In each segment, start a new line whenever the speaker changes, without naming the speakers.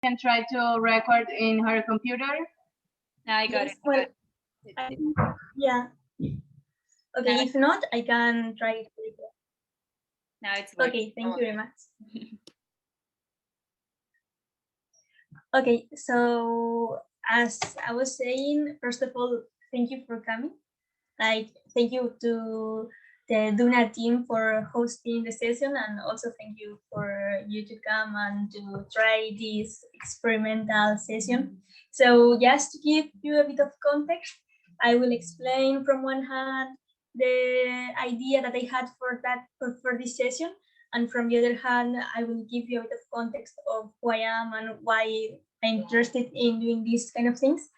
can try to record in her computer.
I got
Yes,
it.
well, yeah. Okay,
Now,
if not, I can try it later.
now it's working.
Okay, thank you very much. Okay, so as I was saying, first of all, thank you for coming. Like, thank you to the DUNA team for hosting the session, and also thank you for you to come and to try this experimental session. So just to give you a bit of context, I will explain from one hand the idea that I had for this session, and from the other hand, I will give you a bit of context of who I am and why I'm interested in doing these kind of things.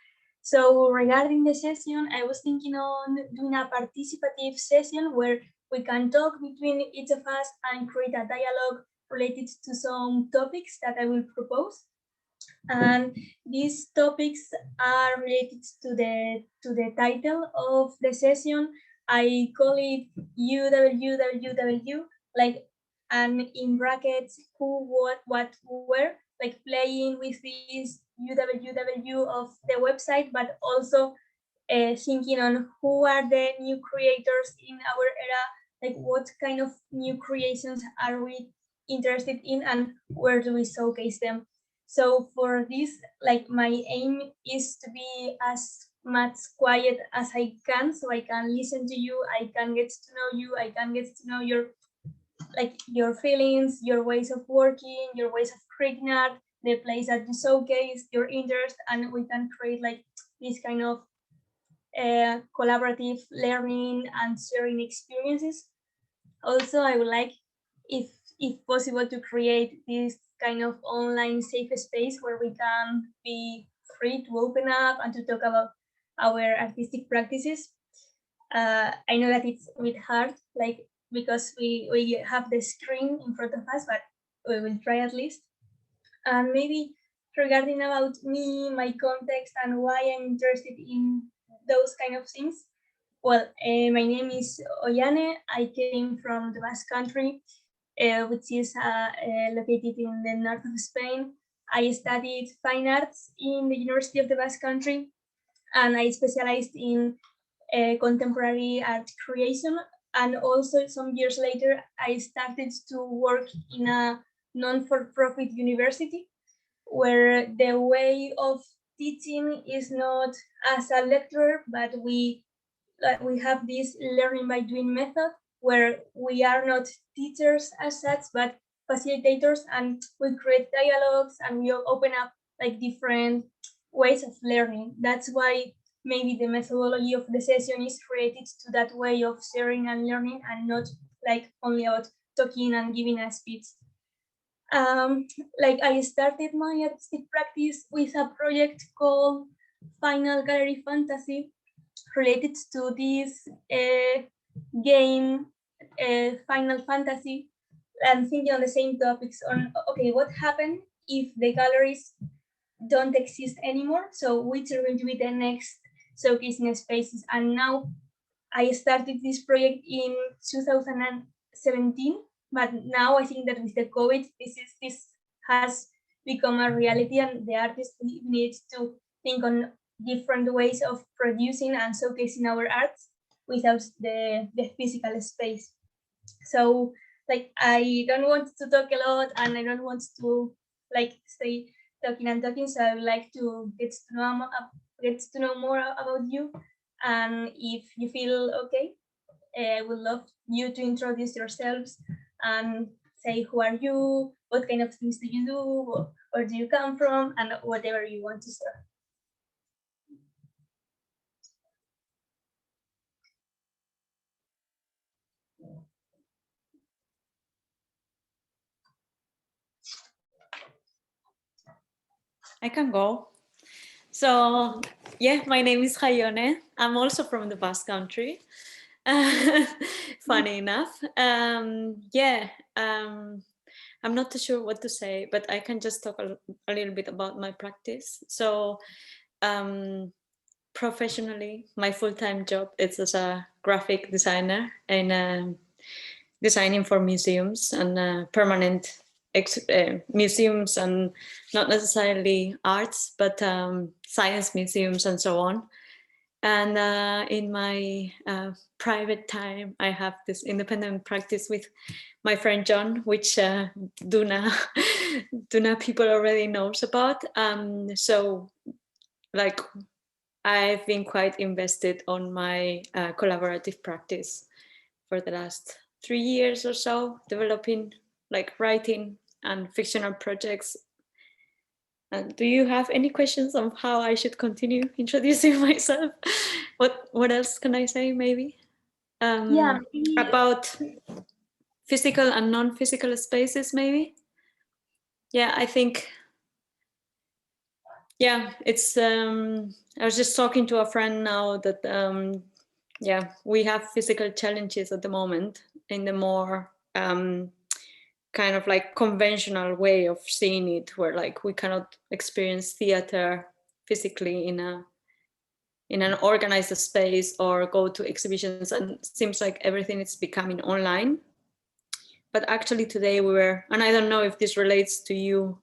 So regarding the session, I was thinking on doing a participative session where we can talk between each of us and create a dialogue related to some topics that I will propose. And these topics are related to the title of the session. I call it UWWW, like, and in brackets, who, what, where, like playing with this UWW of the website, but also thinking on who are the new creators in our era, like what kind of new creations are we interested in and where do we showcase them. So for this, like my aim is to be as much quiet as I can, so I can listen to you, I can get to know you, I can get to know your feelings, your ways of working, your ways of creating art, the place that you showcase, your interest, and we can create like this kind of collaborative learning and sharing experiences. Also, I would like, if possible, to create this kind of online safe space where we can be free to open up and to talk about our artistic practices. I know that it's a bit hard, like because we have the screen in front of us, but we will try at least. And maybe regarding about me, my context, and why I'm interested in those kind of things. Well, my name is Oihane. I came from the Basque Country, which is located in the north of Spain. I studied fine arts in the University of the Basque Country, and I specialized in contemporary art creation. And also some years later, I started to work in a non-for-profit university where the way of teaching is not as a lecturer, but we have this learning by doing method where we are not teachers as such, but facilitators, and we create dialogues and we open up like different ways of learning. That's why maybe the methodology of the session is created to that way of sharing and learning, and not like only about talking and giving a speech. Like I started my artistic practice with a project called Final Gallery Fantasy, related to this game, Final Fantasy, and thinking on the same topics on, okay, what happened if the galleries don't exist anymore? So which are going to be the next showcasing spaces? And now I started this project in 2017, but now I think that with the COVID, this has become a reality, and the artists need to think on different ways of producing and showcasing our arts without the physical space. So like I don't want to talk a lot, and I don't want to like stay talking and talking, so I would like to get to know more about you. And if you feel okay, I would love you to introduce yourselves and say who are you, what kind of things do you do, where do you come from, and whatever you want to share.
I can go. So, yeah, my name is Hayone. I'm also from the Basque Country. Funny enough. I'm not too sure what to say, but I can just talk a little bit about my practice. So, professionally, my full-time job is as a graphic designer and designing for museums and permanent museums, and not necessarily arts, but science museums and so on. And in my private time, I have this independent practice with my friend John, which DUNA, DUNA people already knows about. So like I've been quite invested on my collaborative practice for the last 3 years or so, developing like writing and fictional projects. And do you have any questions on how I should continue introducing myself? What else can I say maybe?
Yeah, maybe.
About physical and non-physical spaces maybe? Yeah, I think, yeah, it's, I was just talking to a friend now that, yeah, we have physical challenges at the moment in the more kind of like conventional way of seeing it, where like we cannot experience theater physically in an organized space or go to exhibitions, and it seems like everything is becoming online. But actually today we were, and I don't know if this relates to you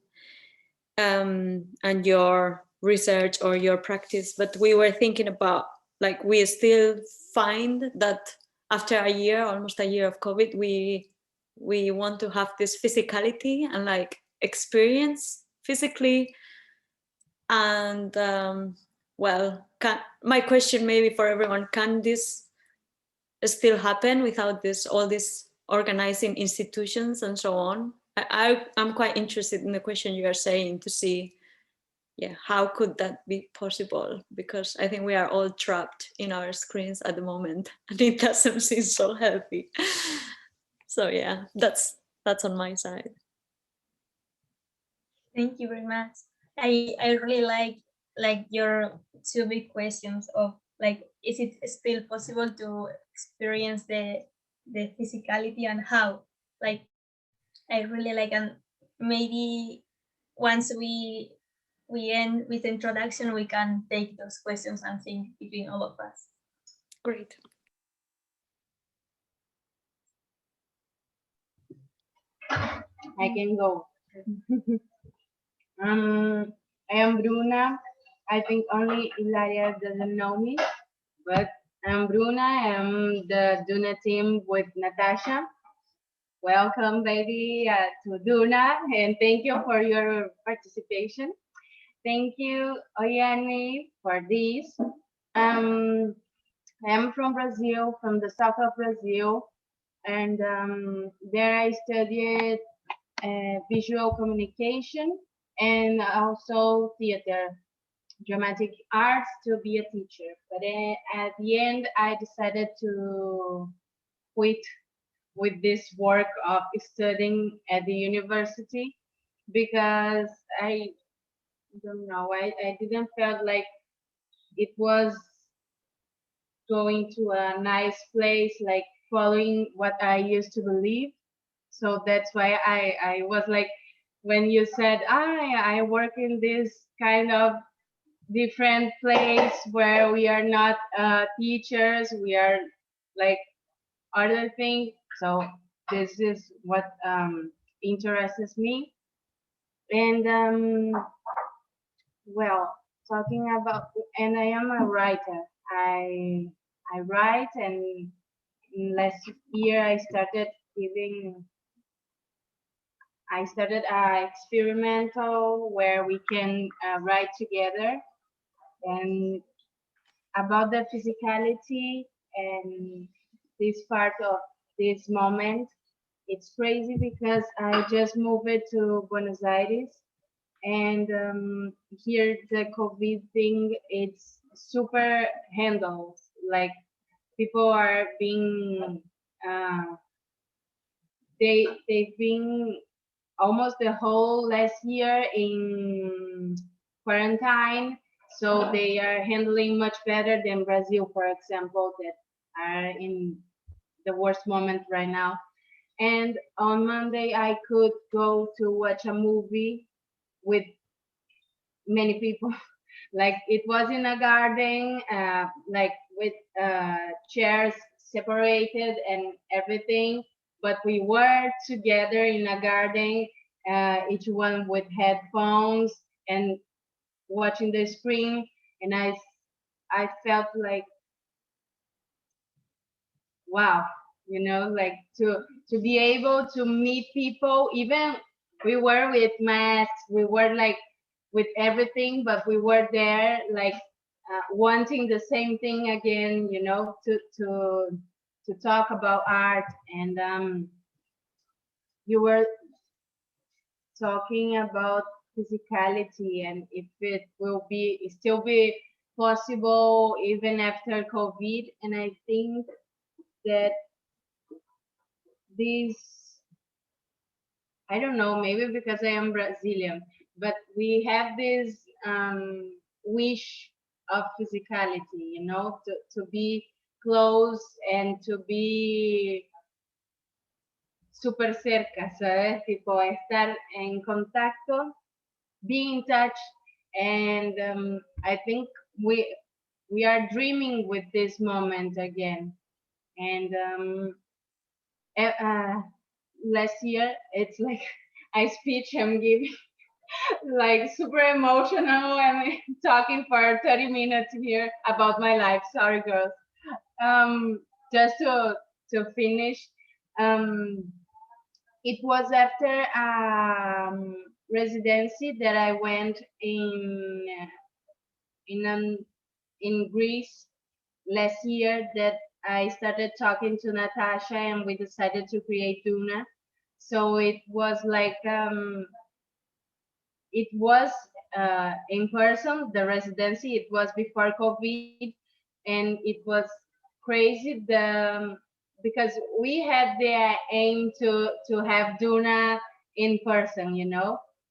and your research or your practice, but we were thinking about like we still find that after a year, almost a year of COVID, we want to have this physicality and like experience physically. And well, my question maybe for everyone, can this still happen without all these organizing institutions and so on? I'm quite interested in the question you are saying to see, yeah, how could that be possible? Because I think we are all trapped in our screens at the moment and it doesn't seem so healthy. So yeah, that's on my side.
Thank you very much. I really like your two big questions of like, is it still possible to experience the physicality and how? Like, I really like, and maybe once we end with introduction, we can take those questions and think between all of us.
Great.
I can go. I am Bruna. I think only Ilaria doesn't know me, but I'm Bruna. I'm the DUNA team with Natasha. Welcome, baby, to DUNA, and thank you for your participation. Thank you, Oihane, for this. I am from Brazil, from the south of Brazil, and there I studied visual communication and also theater, dramatic arts to be a teacher. But at the end, I decided to quit with this work of studying at the university because I don't know, I didn't feel like it was going to a nice place, like following what I used to believe. So that's why I was like, when you said, I work in this kind of different place where we are not teachers, we are like other things. So this is what interests me. And well, talking about, and I am a writer. I write, and last year I started a experimental where we can write together, and about the physicality and this part of this moment. It's crazy because I just moved to Buenos Aires, and here the COVID thing, it's super handled. Like people are being, they've been almost the whole last year in quarantine, so they are handling much better than Brazil, for example, that are in the worst moment right now. And on Monday, I could go to watch a movie with many people. Like it was in a garden, like with chairs separated and everything. But we were together in a garden, each one with headphones and watching the screen, and I felt like, wow, like to be able to meet people. Even we were with masks, we were like with everything, but we were there like wanting the same thing again, to talk about art. And you were talking about physicality and if it will be still be possible even after COVID. And I think that this, I don't know, maybe because I am Brazilian, but we have this wish of physicality, to be close and to be super cerca, ¿sabes? Tipo, estar en contacto, be in touch. And I think we are dreaming with this moment again. And last year, it's like a speech I'm giving, like super emotional and talking for 30 minutes here about my life. Sorry, girls. Just to finish, um, it was after residency that I went in in Greece last year that I started talking to Natasha and we decided to create DUNA. So it was like it was in person, the residency. It was before COVID, and it was crazy. Because we had the aim to have DUNA in person.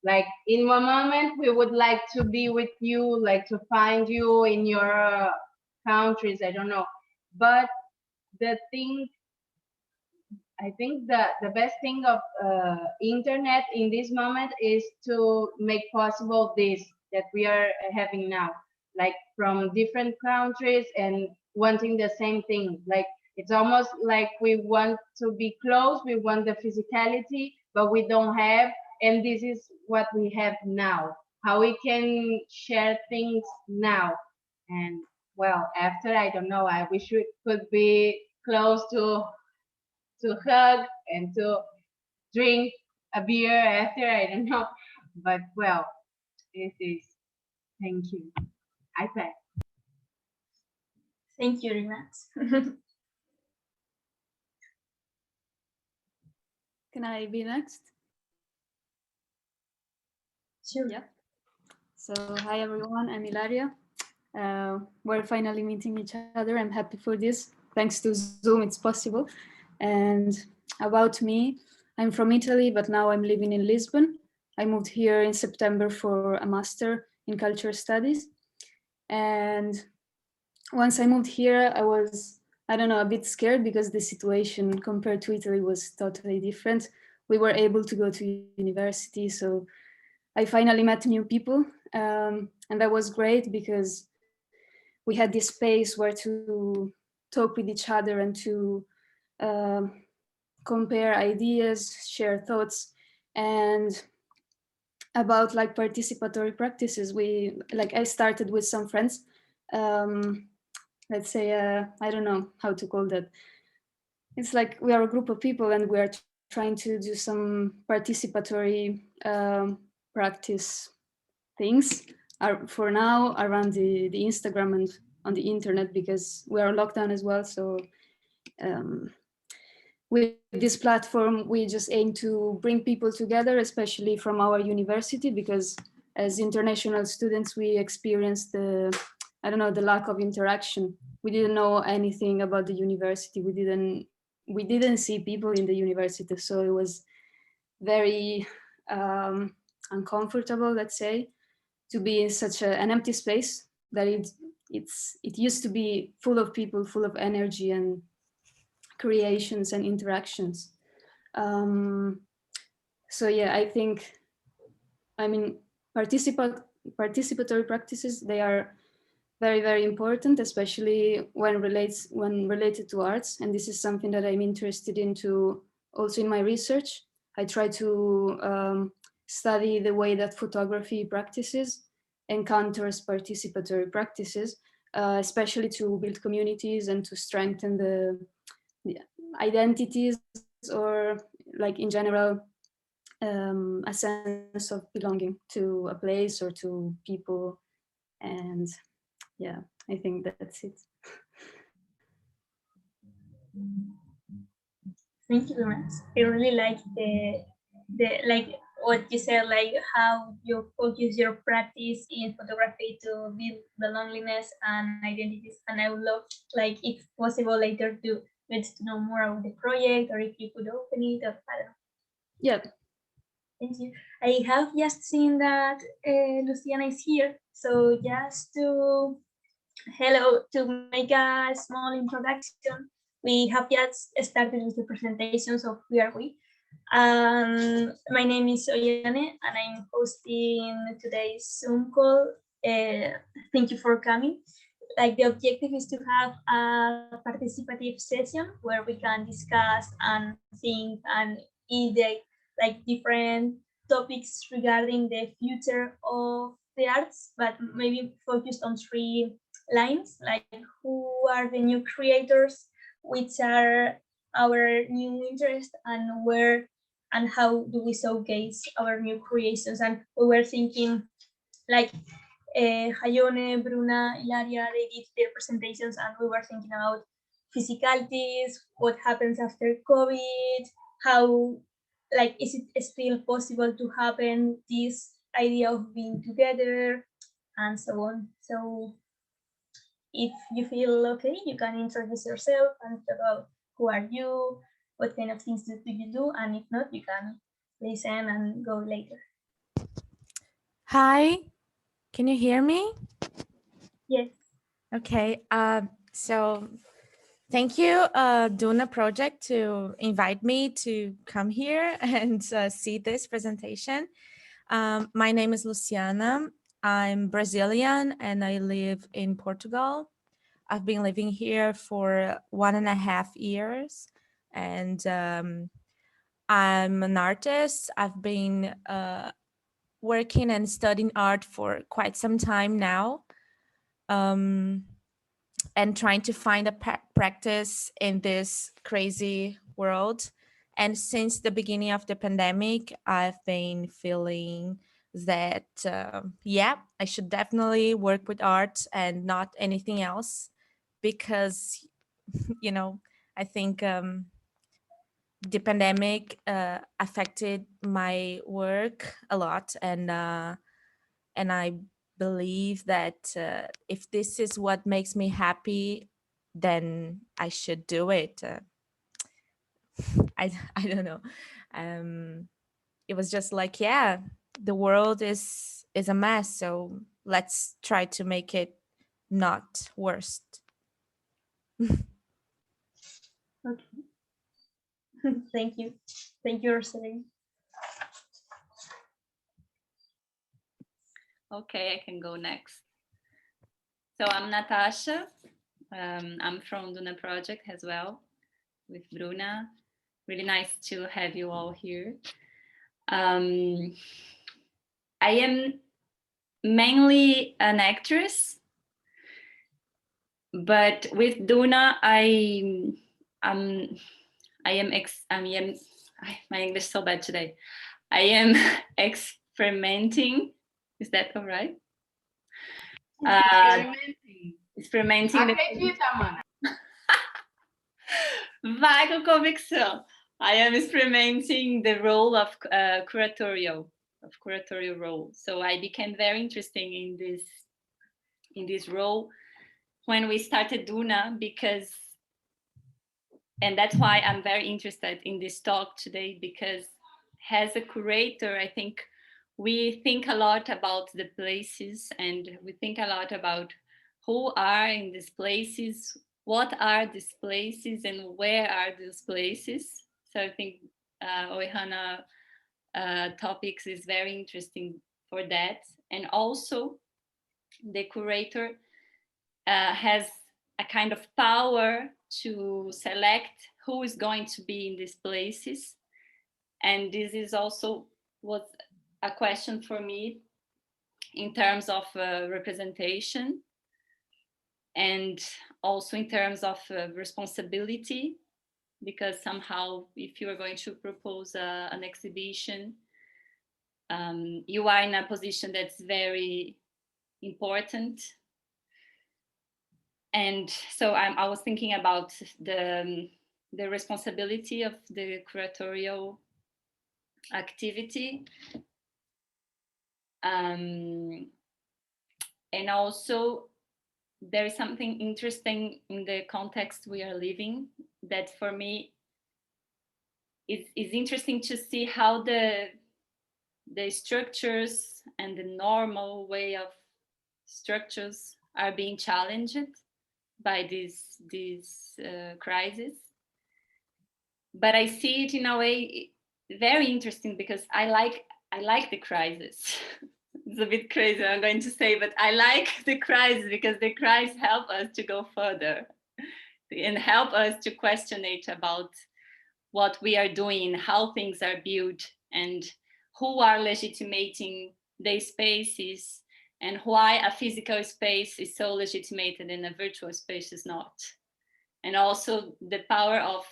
Like in one moment we would like to be with you, like to find you in your countries. I don't know, but the thing, I think the best thing of internet in this moment is to make possible this that we are having now, like from different countries and wanting the same thing. Like it's almost like we want to be close, we want the physicality, but we don't have, and this is what we have now. How we can share things now, and well, after I don't know. I wish we could be close to hug and to drink a beer after, I don't know. But well, it is. Thank you. I pass.
Thank you, Renat.
Can I be next?
Sure.
Yeah. So hi everyone, I'm Ilaria. We're finally meeting each other. I'm happy for this. Thanks to Zoom, it's possible. And about me, I'm from Italy, but now I'm living in Lisbon. I moved here in September for a master in cultural studies. And once I moved here, I was, I don't know, a bit scared because the situation compared to Italy was totally different. We were able to go to university, so I finally met new people. And that was great because we had this space where to talk with each other and to compare ideas, share thoughts. And about like participatory practices, I started with some friends. Let's say, I don't know how to call that. It's like we are a group of people and we are trying to do some participatory practice things for now around the Instagram and on the internet, because we are locked down as well. So with this platform, we just aim to bring people together, especially from our university, because as international students, we experienced the lack of interaction. We didn't know anything about the university. We didn't see people in the university. So it was very uncomfortable, let's say, to be in such an empty space that it used to be full of people, full of energy and creations and interactions. So yeah, I think, participatory practices, they are very, very important, especially when related to arts. And this is something that I'm interested into also in my research. I try to study the way that photography practices encounters participatory practices, especially to build communities and to strengthen the identities, or like in general, a sense of belonging to a place or to people. And yeah, I think that's it.
Thank you very much. I really like the like what you said, like how you focus your practice in photography to build the loneliness and identities. And I would love, like, if possible, later to get to know more about the project, or if you could open it, or I don't know.
Yeah.
Thank you. I have just seen that Luciana is here, so just to hello, to make a small introduction, we have just started with the presentations of who are we. My name is Oihane, and I'm hosting today's Zoom call. Thank you for coming. Like, the objective is to have a participative session where we can discuss and think and ideate like different topics regarding the future of the arts, but maybe focused on three lines, like who are the new creators, which are our new interests, and where and how do we showcase our new creations. And we were thinking, like, Hayone, Bruna, Ilaria, they did their presentations, and we were thinking about physicalities, what happens after COVID, how, like, is it still possible to happen, this idea of being together, and so on. So if you feel okay, you can introduce yourself and talk about who are you, what kind of things do you do, and if not, you can listen and go later.
Hi, can you hear me?
Yes.
Okay, so thank you, DUNA project, to invite me to come here and see this presentation. My name is Luciana. I'm Brazilian and I live in Portugal. I've been living here for 1.5 years, and I'm an artist. I've been working and studying art for quite some time now, and trying to find a practice in this crazy world. And since the beginning of the pandemic, I've been feeling that, yeah, I should definitely work with art and not anything else, because, you know, I think the pandemic affected my work a lot, and I believe that if this is what makes me happy, then I should do it. I don't know. It was just like, yeah, the world is a mess, so let's try to make it not worse.
Okay. Thank you. Thank you, Rosalie.
Okay, I can go next. So I'm Natasha. I'm from DUNA project as well, with Bruna. Really nice to have you all here. I am mainly an actress, but with DUNA, my English is so bad today. I am experimenting. Is that all right? Experimenting.
Acredita, mana.
Vai com convicção. I am experimenting the role of curatorial role. So I became very interested in this role when we started DUNA, and that's why I'm very interested in this talk today, because as a curator, I think we think a lot about the places, and we think a lot about who are in these places, what are these places, and where are these places. So I think Oihane topics is very interesting for that. And also the curator has a kind of power to select who is going to be in these places. And this is also was a question for me in terms of representation, and also in terms of responsibility, because somehow if you are going to propose an exhibition, you are in a position that's very important. And so I was thinking about the responsibility of the curatorial activity, and also there is something interesting in the context we are living that for me is interesting to see how the structures and the normal way of structures are being challenged by this crisis. But I see it in a way very interesting because I like the crisis. It's a bit crazy I'm going to say, but I like the crisis because the crisis help us to go further and help us to questionate about what we are doing, how things are built, and who are legitimating the spaces, and why a physical space is so legitimated and a virtual space is not. And also the power of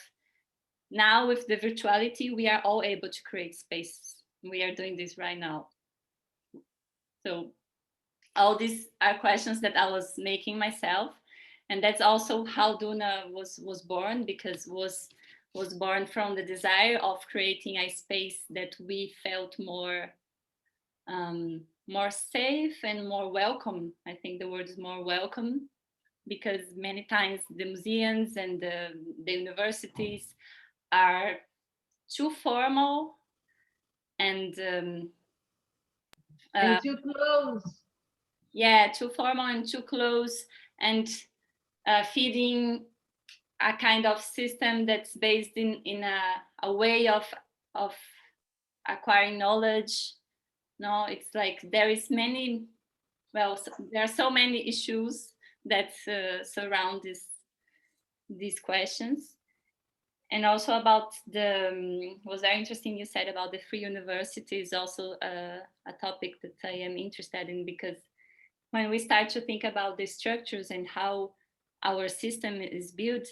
now with the virtuality, we are all able to create spaces. We are doing this right now. So all these are questions that I was making myself. And that's also how DUNA was born, because was born from the desire of creating a space that we felt more safe and more welcome. I think the word is more welcome, because many times the museums and the universities are too formal and
too close.
Yeah, too formal and too close, and feeding a kind of system that's based in a way of acquiring knowledge. No, it's like there is many, well, there are so many issues that surround these questions. And also about the, was very interesting you said about the free universities, also a topic that I am interested in, because when we start to think about the structures and how our system is built,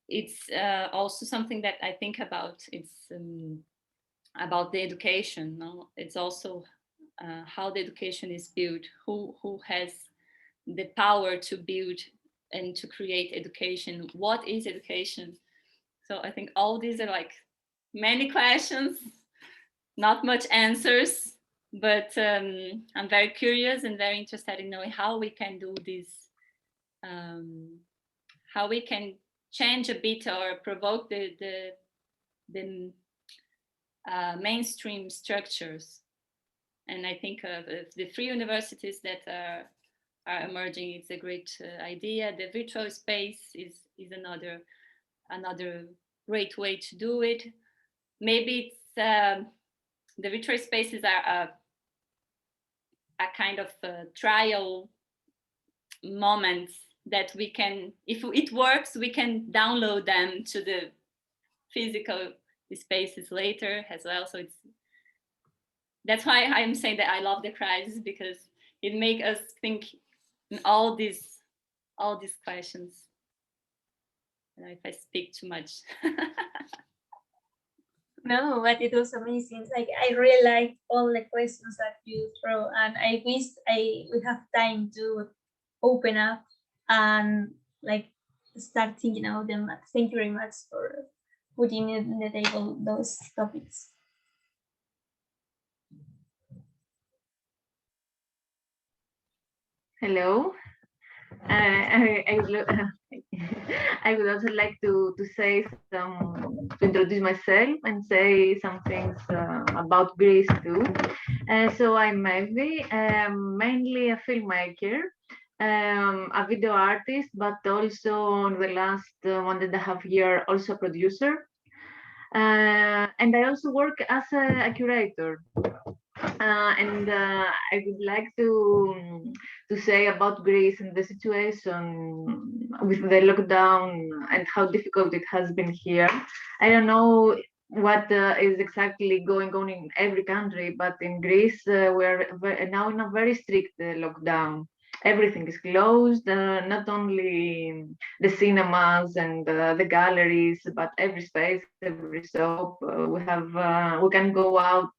it's also something that I think about. It's about the education. No? It's also how the education is built, who has the power to build and to create education. What is education? So I think all these are like many questions, not much answers, but I'm very curious and very interested in knowing how we can do this, how we can change a bit or provoke the mainstream structures. And I think of the free universities that are emerging, it's a great idea. The virtual space is another great way to do it. Maybe it's the virtual spaces are a kind of trial moments that we can, if it works, we can download them to the physical spaces later as well. So that's why I'm saying that I love the crisis, because it makes us think in all these questions. If I speak too much.
No, but it was amazing. Like, I really like all the questions that you throw, and I wish we have time to open up and like start thinking about them. Thank you very much for putting in the table those topics.
Hello. I would also like to say to introduce myself and say some things about Greece too. So I'm Evi, mainly a filmmaker, a video artist, but also in the last 1.5 years also a producer. And I also work as a curator. And I would like to say about Greece and the situation with the lockdown and how difficult it has been here. I don't know what is exactly going on in every country, but in Greece, we're now in a very strict lockdown. Everything is closed, not only the cinemas and the galleries, but every space, every shop. We can go out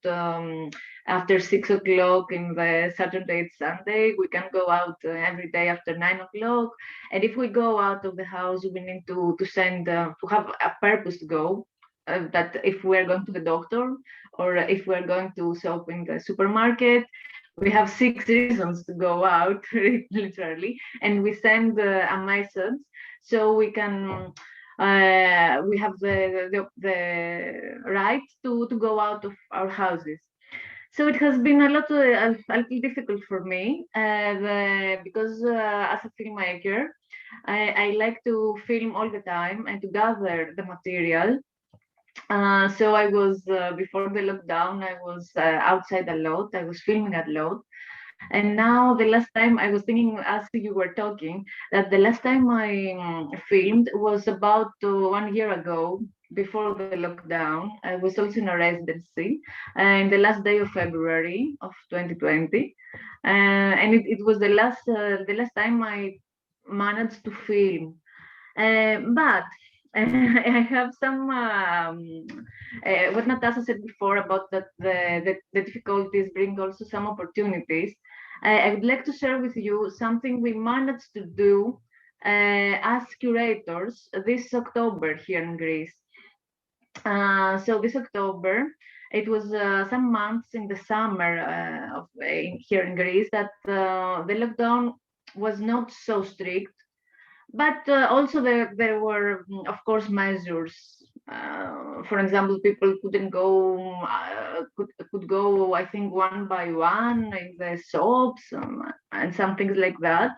after 6 o'clock in the Saturday and Sunday. We can go out every day after 9 o'clock. And if we go out of the house, we need to send to have a purpose to go. That if we're going to the doctor or if we're going to shop in the supermarket, we have 6 reasons to go out, literally, and we send a message so we can. We have the right to go out of our houses. So it has been a little difficult for me because as a filmmaker, I like to film all the time and to gather the material. So I was before the lockdown, I was outside a lot. I was filming a lot, and now the last time I was thinking, as you were talking, that the last time I filmed was about 1 year ago, before the lockdown. I was also in a residency, and the last day of February of 2020, and it was the last time I managed to film. But I have some what Natasha said before about that the difficulties bring also some opportunities. I would like to share with you something we managed to do as curators this October here in Greece. So this October, it was some months in the summer here in Greece that the lockdown was not so strict, but also there were, of course, measures. For example, people couldn't go, could go, I think, one by one in the shops and some things like that.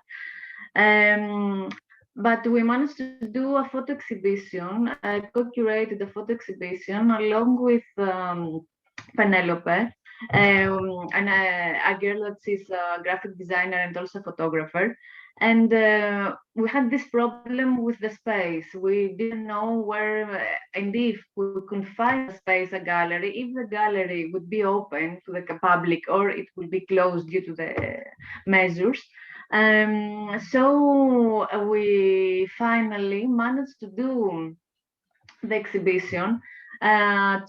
Um, but we managed to do a photo exhibition. I co-curated a photo exhibition along with Penelope, and a girl that is a graphic designer and also a photographer. And we had this problem with the space. We didn't know where, and if we could find a space, a gallery, if the gallery would be open to the public or it would be closed due to the measures. So we finally managed to do the exhibition,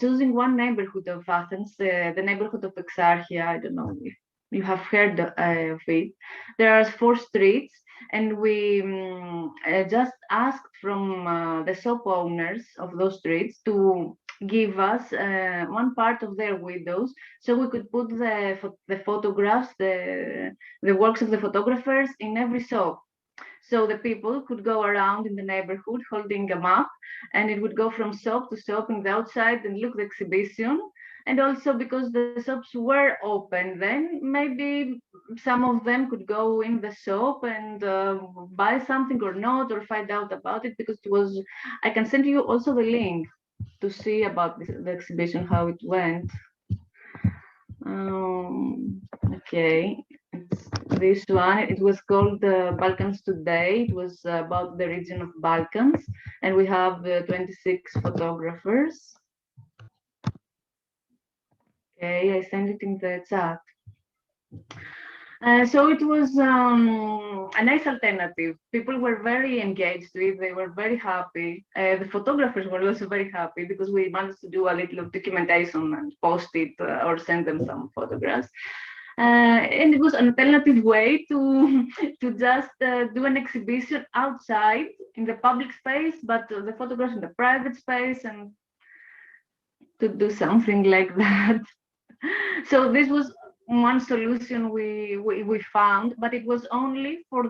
choosing one neighborhood of Athens, the neighborhood of Exarchia. I don't know if you have heard of it. There are 4 streets, and we just asked from the shop owners of those streets to give us one part of their windows so we could put the photographs, the works of the photographers in every shop. So the people could go around in the neighborhood holding a map, and it would go from shop to shop in the outside and look the exhibition. And also because the shops were open then, maybe some of them could go in the shop and buy something or not, or find out about it, because it was, I can send you also the link to see about the exhibition, how it went. Okay, it's this one. It was called Balkans Today. It was about the region of Balkans, and we have 26 photographers. Okay, I sent it in the chat. So it was a nice alternative. People were very engaged with, they were very happy. The photographers were also very happy because we managed to do a little documentation and post it or send them some photographs. And it was an alternative way to just do an exhibition outside in the public space, but the photographs in the private space, and to do something like that. So this was one solution we found, but it was only for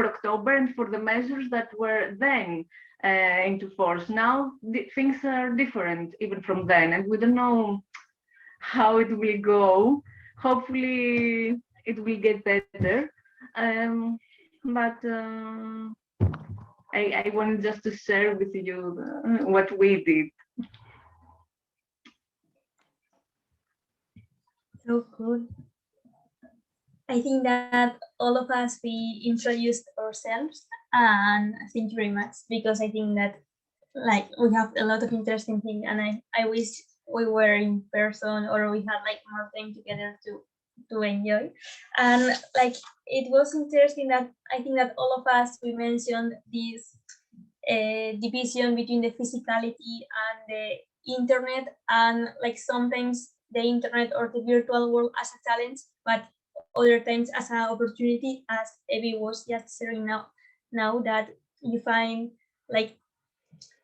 October and for the measures that were then into force. Now things are different even from then, and we don't know how it will go. Hopefully it will get better. But I wanted just to share with you what we did.
So cool. I think that all of us, we introduced ourselves, and thank you very much, because I think that like we have a lot of interesting things, and I wish we were in person or we had like more time together to enjoy. And like it was interesting that I think that all of us we mentioned this division between the physicality and the internet, and like sometimes the internet or the virtual world as a challenge, but other times as an opportunity, as Evie was just sharing now that you find like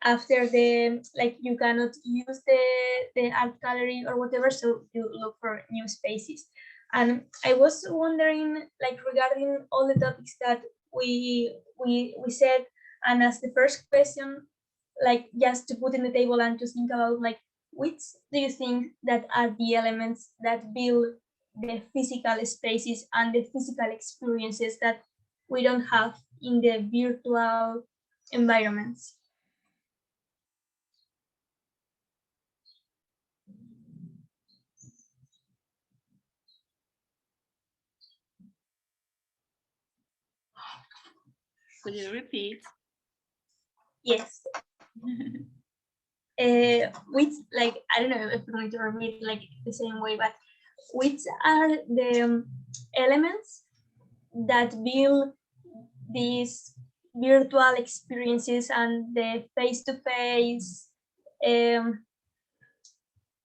after the like you cannot use the art gallery or whatever, so you look for new spaces. And I was wondering, like regarding all the topics that we said, and as the first question, like just to put in the table and to think about like which do you think that are the elements that build the physical spaces and the physical experiences that we don't have in the virtual environments?
Could you repeat?
Yes. Which, like, I don't know if we're going to repeat like the same way, but which are the elements that build these virtual experiences and the face-to-face, I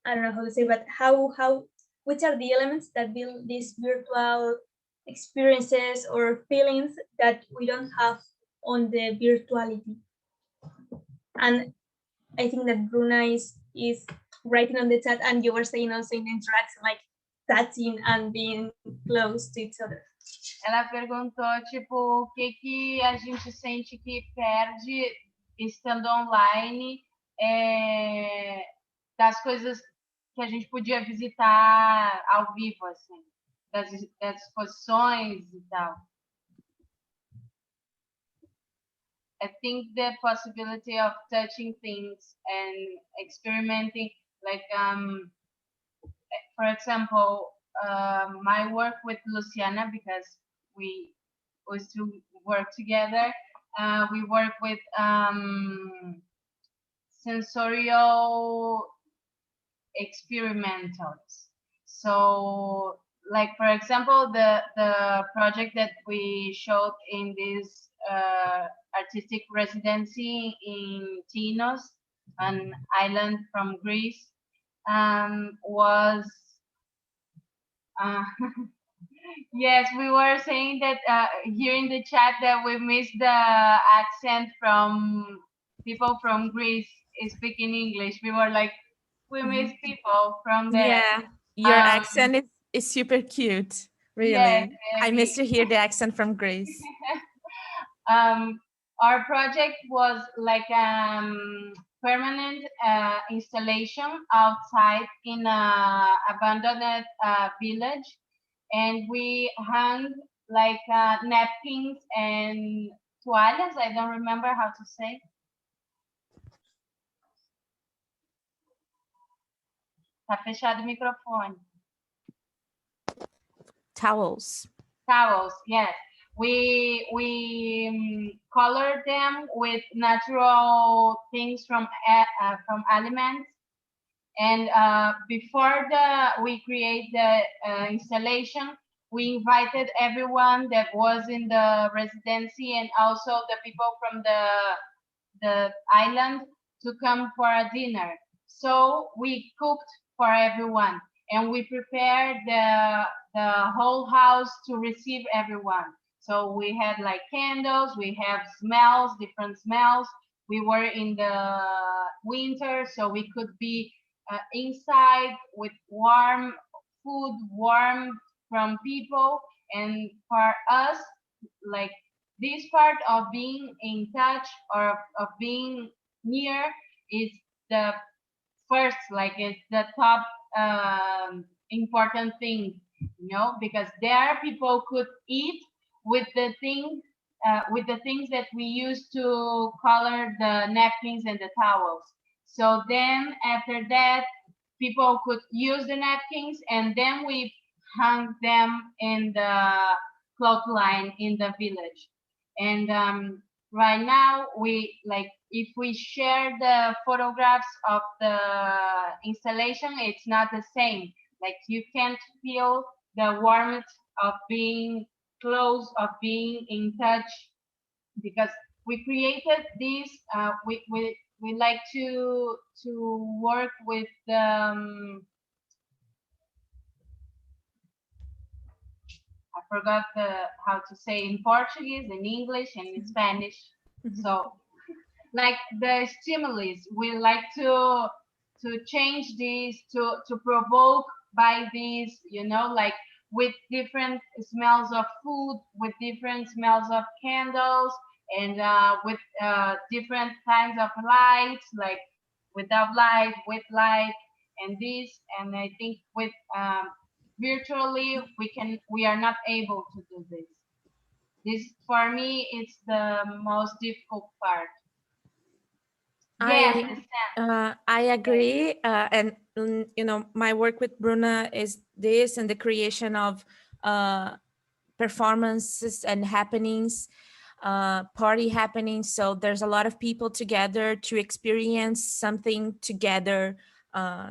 don't know how to say, but which are the elements that build these virtual experiences or feelings that we don't have on the virtuality? And I think that Bruna is writing on the chat, and you were saying also in the interaction, like touching and being close to each other.
Ela perguntou, tipo, o que a gente sente que perde estando online, das coisas que a gente podia visitar ao vivo, assim, das exposições e tal. I think the possibility of touching things and experimenting, like, for example, my work with Luciana, because we used to work together, we work with sensorial experimentals. So, like, for example, the project that we showed in this artistic residency in Tinos, an island from Greece, was yes, we were saying that here in the chat that we missed the accent from people from Greece speaking English. We were like, we miss people from there.
Yeah, your accent is super cute. Really,
yes,
I miss to hear the accent from Greece.
Our project was like permanent installation outside in a abandoned village, and we hung like napkins and toallas. I don't remember how to say. Tá fechado o microfone.
Towels.
Towels, yes. We colored them with natural things from elements, and before we create the installation, we invited everyone that was in the residency and also the people from the island to come for a dinner. So we cooked for everyone, and we prepared the whole house to receive everyone. So we had like candles, we have smells, different smells. We were in the winter, so we could be inside with warm food, warm from people. And for us, like this part of being in touch or of being near is the first, like it's the top important thing, you know, because there people could eat with the things that we use to color the napkins and the towels. So then after that, people could use the napkins, and then we hung them in the clothesline in the village. And right now we like if we share the photographs of the installation, it's not the same. Like you can't feel the warmth of being close, of being in touch, because we created this. We like to work with I forgot how to say in Portuguese, in English, and in Spanish. So like the stimulus, we like to change this, to provoke by this, like with different smells of food, with different smells of candles, and with different kinds of lights, like without light, with light, and this. And I think with virtually we are not able to do this. This for me it's the most difficult part. Yes, the sense.
I agree, and my work with Bruna is this, and the creation of performances and happenings, party happenings. So there's a lot of people together to experience something together.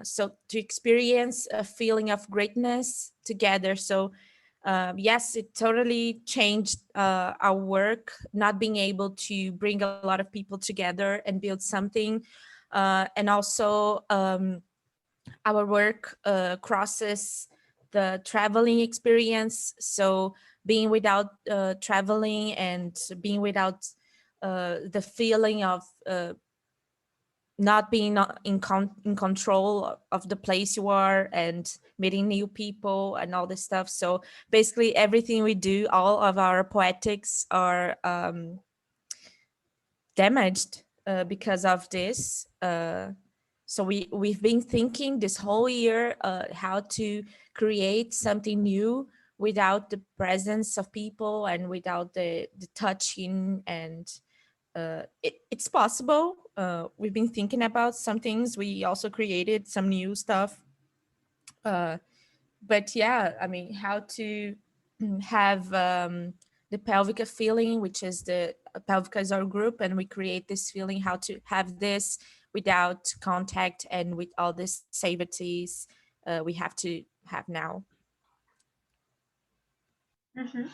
So to experience a feeling of greatness together. So yes, it totally changed our work, not being able to bring a lot of people together and build something. And also our work crosses the traveling experience. So being without traveling and being without the feeling of not being in control of the place you are, and meeting new people and all this stuff. So basically everything we do, all of our poetics are damaged because of this. So we've been thinking this whole year how to create something new without the presence of people and without the touching. And it's possible. We've been thinking about some things. We also created some new stuff. But yeah, I mean, how to have the Pelvica feeling, which is the Pelvica is our group, and we create this feeling, how to have this without contact and with all the safeties we have to have now.
Mhm.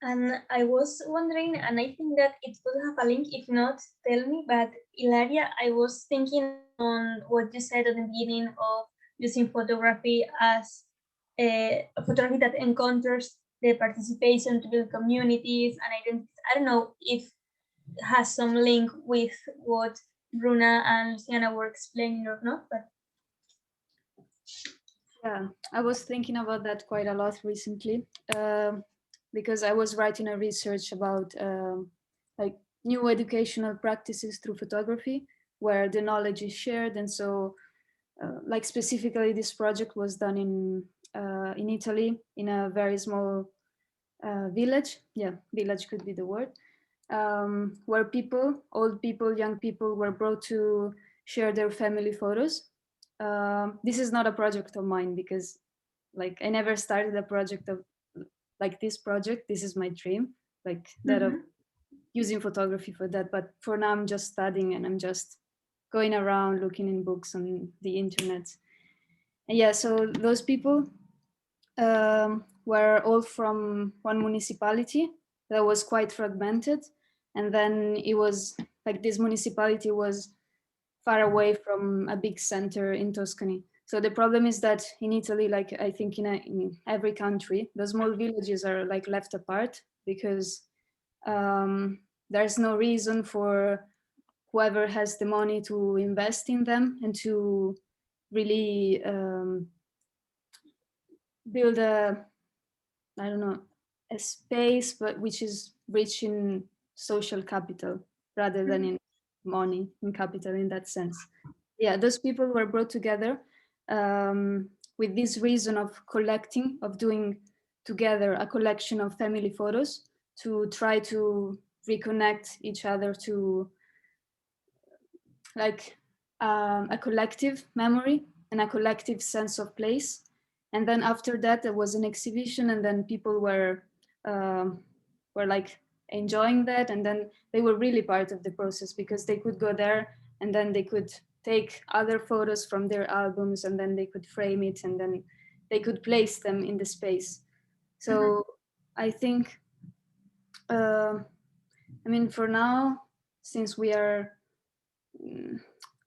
And I was wondering, and I think that it could have a link. If not, tell me. But Ilaria, I was thinking on what you said at the beginning of using photography as a photography that encounters the participation to build communities and identities. I don't know if it has some link with what Bruna and Luciana were explaining or not, but
Yeah, I was thinking about that quite a lot recently, because I was writing a research about like new educational practices through photography, where the knowledge is shared. And so like specifically this project was done in Italy, in a very small village. Yeah, village could be the word. Where people, old people, young people were brought to share their family photos. This is not a project of mine, because like I never started a project of like this project. This is my dream, like that of using photography for that. But for now I'm just studying, and I'm just going around looking in books on the internet. And yeah, so those people were all from one municipality that was quite fragmented. And then it was like this municipality was far away from a big center in Tuscany. So the problem is that in Italy, like I think in every country, the small villages are like left apart, because there's no reason for whoever has the money to invest in them and to really build a, I don't know, a space, but which is rich in social capital rather than in money, in capital in that sense. Yeah, those people were brought together with this reason of collecting, of doing together a collection of family photos to try to reconnect each other to like a collective memory and a collective sense of place. And then after that, there was an exhibition, and then people were like enjoying that, and then they were really part of the process because they could go there and then they could take other photos from their albums and then they could frame it and then they could place them in the space. So I think, I mean, for now, since we are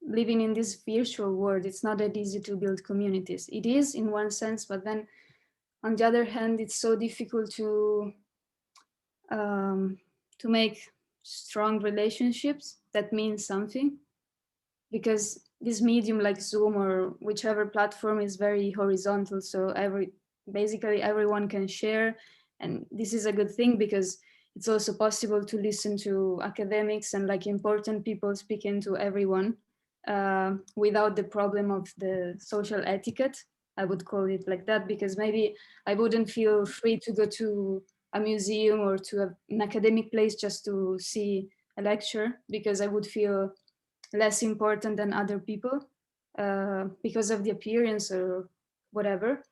living in this virtual world, it's not that easy to build communities. It is in one sense, but then on the other hand, it's so difficult to make strong relationships that mean something, because this medium like Zoom or whichever platform is very horizontal. So basically everyone can share, and this is a good thing because it's also possible to listen to academics and like important people speaking to everyone without the problem of the social etiquette. I would call it like that, because maybe I wouldn't feel free to go to a museum or to an academic place just to see a lecture, because I would feel less important than other people because of the appearance or whatever.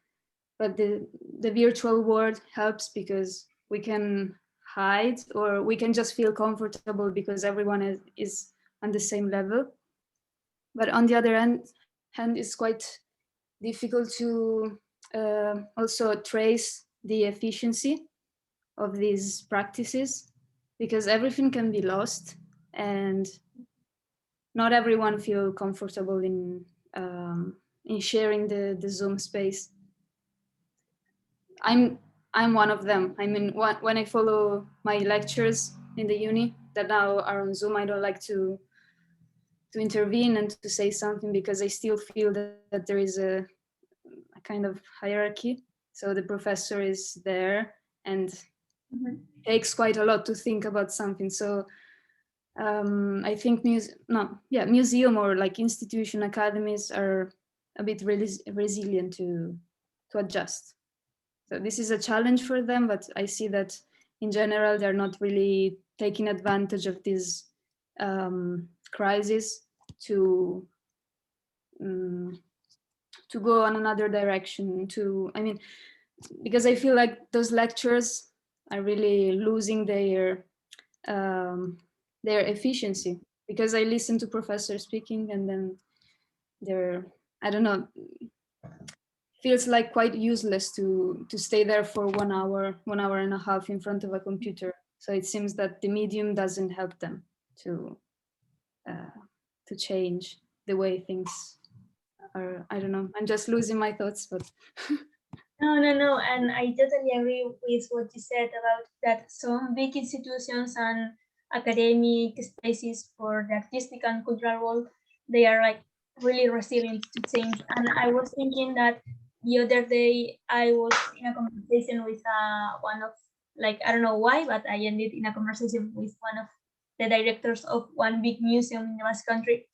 But the virtual world helps because we can hide or we can just feel comfortable because everyone is on the same level. But on the other hand, it's quite difficult to also trace the efficiency of these practices, because everything can be lost and not everyone feel comfortable in sharing the Zoom space. I'm one of them. I mean, when I follow my lectures in the uni that now are on Zoom, I don't like to intervene and to say something because I still feel that there is a kind of hierarchy. So the professor is there and takes quite a lot to think about something. So I think museum or like institution academies are a bit resilient to adjust. So this is a challenge for them, but I see that in general they're not really taking advantage of this crisis to go on another direction. Because I feel like those lectures are really losing their efficiency, because I listen to professors speaking and then they're, I don't know, feels like quite useless to stay there for 1 hour and a half in front of a computer. So it seems that the medium doesn't help them to change the way things are. I don't know, I'm just losing my thoughts, but
No, and I totally agree with what you said about that some big institutions and academic spaces for the artistic and cultural world, they are like really resilient to change. And I was thinking that the other day I was in a conversation with one of, like, I don't know why, but I ended in a conversation with one of the directors of one big museum in the Basque Country,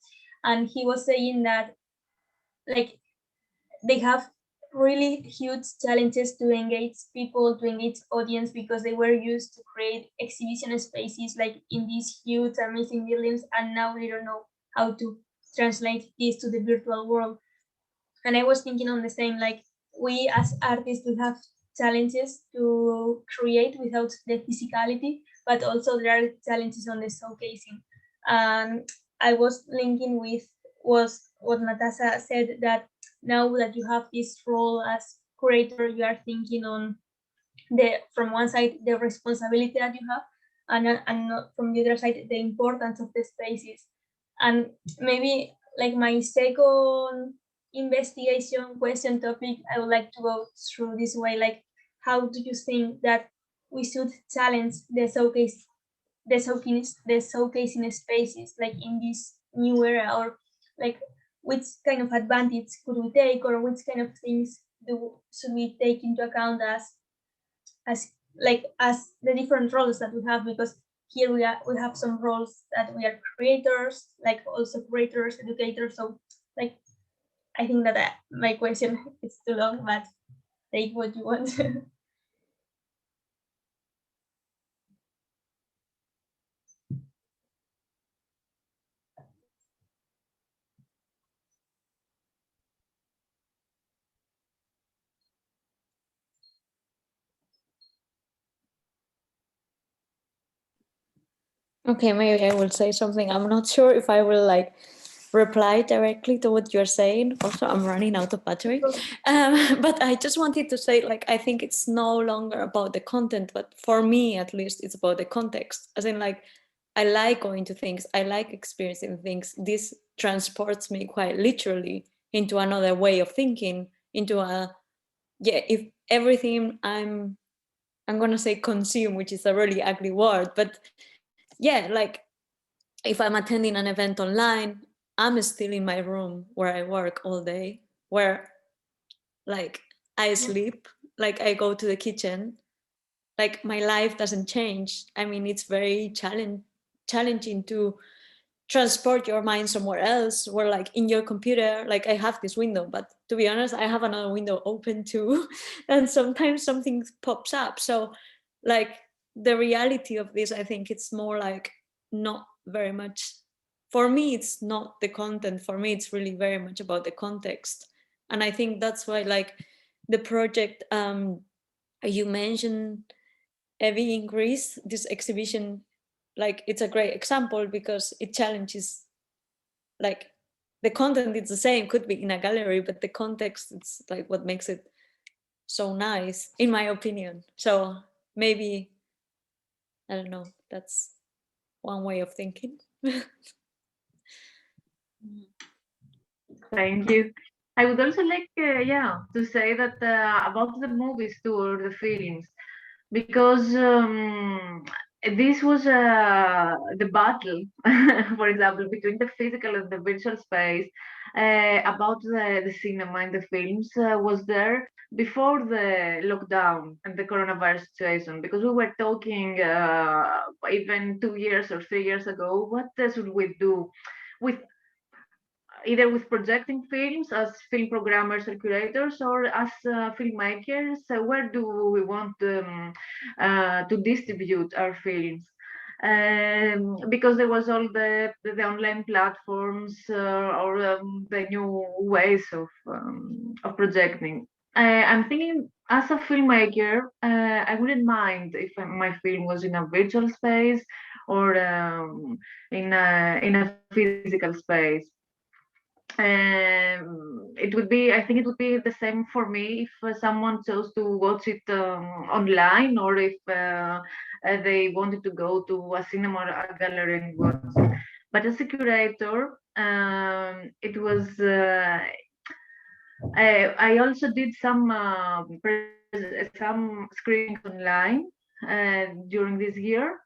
and he was saying that like they have really huge challenges to engage people, to engage audience, because they were used to create exhibition spaces like in these huge amazing buildings, and now they don't know how to translate this to the virtual world. And I was thinking on the same, like we as artists, we have challenges to create without the physicality, but also there are challenges on the showcasing. And I was linking with was what Natasha said, that now that you have this role as curator, you are thinking on the, from one side, the responsibility that you have, and not from the other side, the importance of the spaces. And maybe like my second investigation question topic, I would like to go through this way, like how do you think that we should challenge the showcasing spaces like in this new era, or like which kind of advantage could we take, or which kind of things should we take into account as as the different roles that we have, because here we have some roles that we are creators, like also curators, educators. So like I think that my question is too long, but take what you want.
Okay, maybe I will say something. I'm not sure if I will like reply directly to what you're saying. Also, I'm running out of battery. But I just wanted to say, like, I think it's no longer about the content, but for me, at least, it's about the context. As in, like, I like going to things, I like experiencing things. This transports me quite literally into another way of thinking, into a, yeah, if everything I'm gonna say consume, which is a really ugly word, but yeah, like if I'm attending an event online, I'm still in my room where I work all day, where like I sleep, like I go to the kitchen, like my life doesn't change. I mean, it's very challenging to transport your mind somewhere else, where like in your computer, like I have this window, but to be honest, I have another window open too. And sometimes something pops up. So like the reality of this, I think it's more like not very much, for me, it's not the content. For me, it's really very much about the context. And I think that's why like the project you mentioned, Evie, in Greece, this exhibition, like it's a great example because it challenges, like the content is the same, could be in a gallery, but the context, it's like what makes it so nice, in my opinion. So maybe, I don't know, that's one way of thinking.
Thank you. I would also like, to say that about the movies too, or the films, because this was the battle, for example, between the physical and the virtual space. About the cinema and the films was there before the lockdown and the coronavirus situation, because we were talking even 2 years or 3 years ago, what should we do with either with projecting films as film programmers or curators, or as filmmakers, where do we want to distribute our films? Because there was all the online platforms or the new ways of projecting. I'm thinking as a filmmaker, I wouldn't mind if my film was in a virtual space or in a physical space. It would be, I think it would be the same for me if someone chose to watch it online, or if they wanted to go to a cinema or a gallery and watch it. But as a curator, it was I also did some screenings online during this year,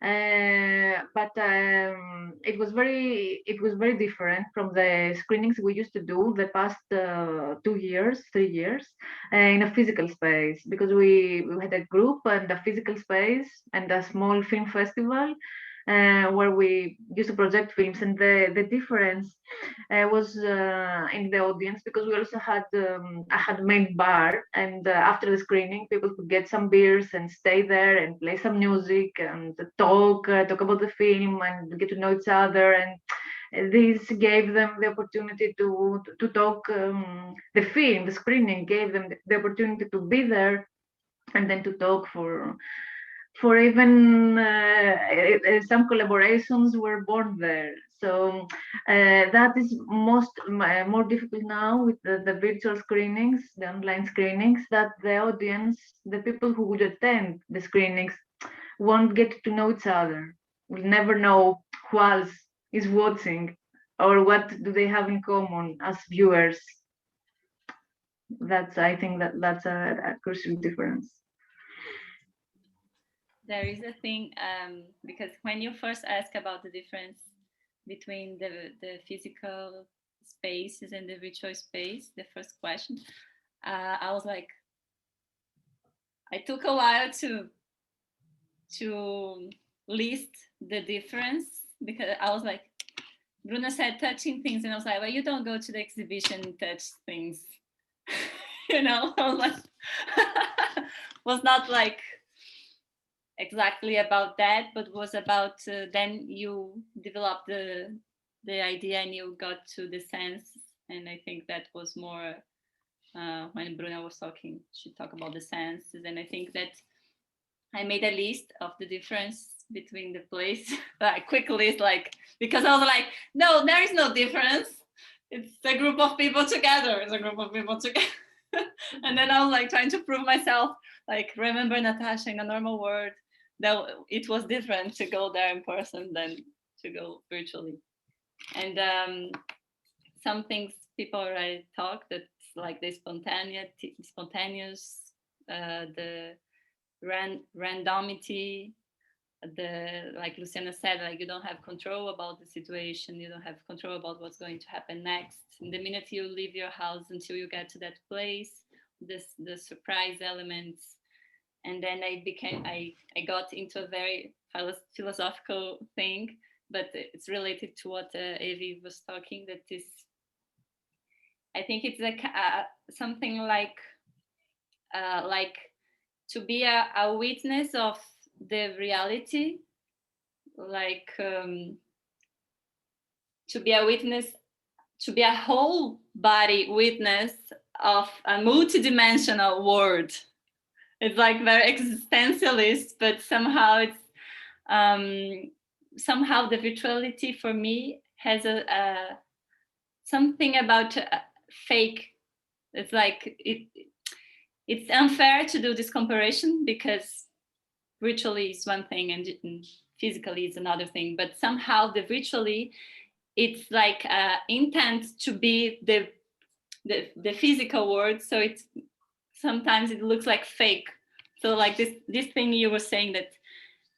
but it was very different from the screenings we used to do the past 2 years, 3 years, in a physical space, because we had a group and a physical space and a small film festival where we used to project films, and the difference was in the audience, because we also had I had a main bar, and after the screening, people could get some beers and stay there and play some music and talk about the film and get to know each other, and this gave them the opportunity to talk. The screening gave them the opportunity to be there and then to talk for even some collaborations were born there. So that is more difficult now with the virtual screenings, the online screenings, that the audience, the people who would attend the screenings, won't get to know each other. Will never know who else is watching or what do they have in common as viewers. I think that's a crucial difference.
There is a thing, because when you first ask about the difference between the physical spaces and the virtual space, the first question, I was like, I took a while to list the difference, because I was like, Bruna said touching things, and I was like, well, you don't go to the exhibition and touch things. I was like, was not like exactly about that, but was about then you develop the idea and you got to the sense, and I think that was more when Bruna was talking, she talked about the senses, and I think that I made a list of the difference between the place. Like quickly, it's like, because I was like, no, there is no difference. It's a group of people together. It's a group of people together. And then I was like trying to prove myself, like, remember Natasha in a normal world, that it was different to go there in person than to go virtually. And some things people already talked, that's like the spontaneous, the randomity, like Luciana said, like you don't have control about the situation, you don't have control about what's going to happen next. In the minute you leave your house until you get to that place, the surprise elements. And then I got into a very philosophical thing, but it's related to what Evie was talking, that is, I think it's like something like to be a witness of the reality, like to be a witness, to be a whole body witness of a multidimensional world. It's like very existentialist, but somehow it's somehow the virtuality for me has a something about fake. It's like it's unfair to do this comparison, because virtually is one thing and physically is another thing, but somehow the virtually, it's like intent to be the physical world, so it's sometimes it looks like fake. So like this thing you were saying, that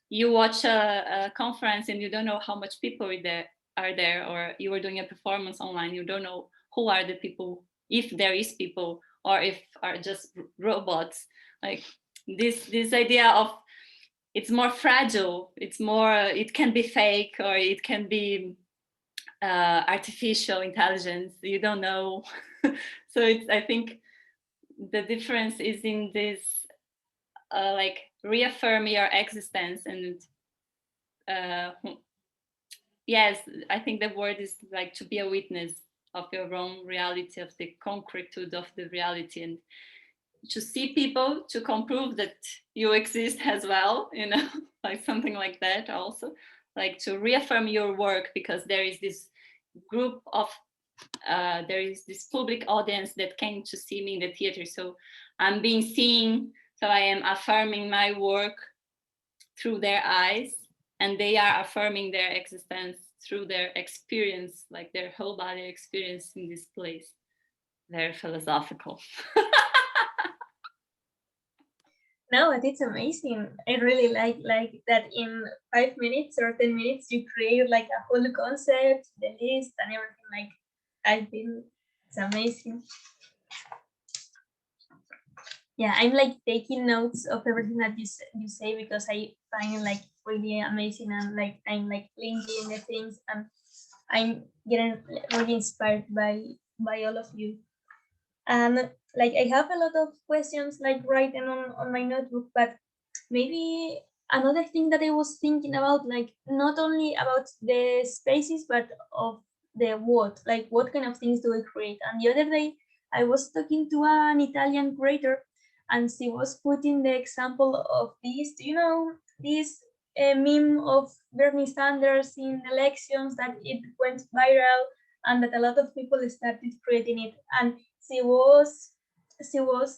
you watch a conference and you don't know how much people are there, or you are doing a performance online, you don't know who are the people, if there is people, or if are just robots. Like this idea of, it's more fragile, it's more, it can be fake, or it can be artificial intelligence, you don't know. So it's, I think the difference is in this like reaffirm your existence. And yes, I think the word is like to be a witness of your own reality, of the concretude of the reality, and to see people, to prove that you exist as well, you know, like something like that. Also like to reaffirm your work, because there is this group of there is this public audience that came to see me in the theater, so I'm being seen, so I am affirming my work through their eyes, and they are affirming their existence through their experience, like their whole body experience in this place. Very philosophical.
No, but it's amazing. I really like that in 5 minutes or 10 minutes you create like a whole concept, the list and everything. Like, I think it's amazing. Yeah, I'm like taking notes of everything that you say, because I find it like really amazing, and like I'm like linking the things, and I'm getting really inspired by all of you. And like I have a lot of questions like written on my notebook, but maybe another thing that I was thinking about, like not only about the spaces, but of the what, like what kind of things do we create. And the other day I was talking to an Italian creator, and she was putting the example of this, do you know this meme of Bernie Sanders in elections, that it went viral and that a lot of people started creating it. And she was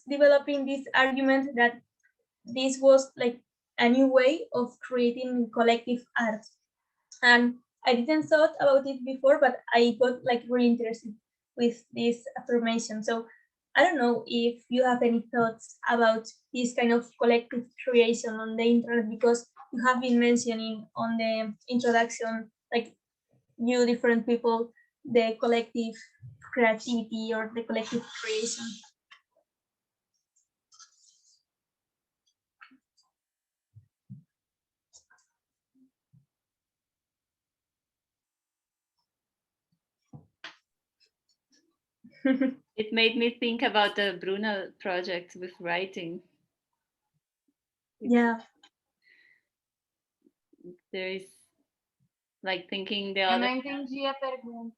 developing this argument that this was like a new way of creating collective art. And I didn't thought about it before, but I got like really interested with this affirmation. So I don't know if you have any thoughts about this kind of collective creation on the internet, because you have been mentioning on the introduction, like you different people, the collective creativity or the collective creation.
It made me think about the Bruna project with writing.
Yeah.
There is like thinking the
Eu
other.
não entendi a pergunta.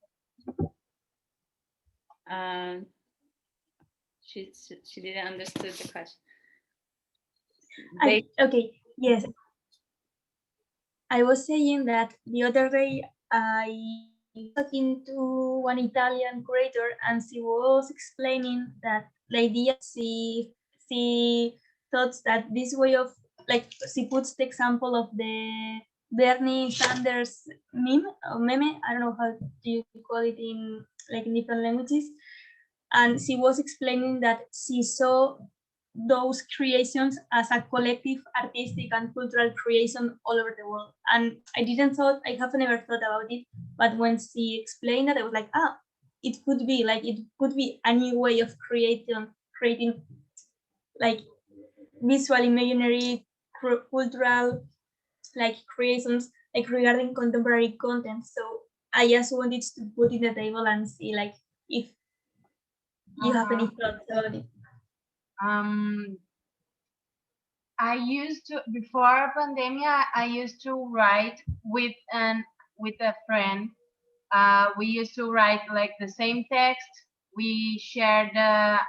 She didn't understand the question.
Okay, yes. I was saying that the other day I was talking to one Italian curator, and she was explaining that the idea she thought that this way of, like, she puts the example of the Bernie Sanders meme. I don't know how do you call it in, like, in different languages. And she was explaining that she saw those creations as a collective artistic and cultural creation all over the world. And I have never thought about it, but when she explained that, I was like, it could be a new way of creating like visual, imaginary, cultural, like, creations, like, regarding contemporary content. So I just wanted to put it on the table and see, like, if you have any thoughts about it.
Um, I used to, before pandemia, I used to write with a friend. We used to write like the same text. We shared the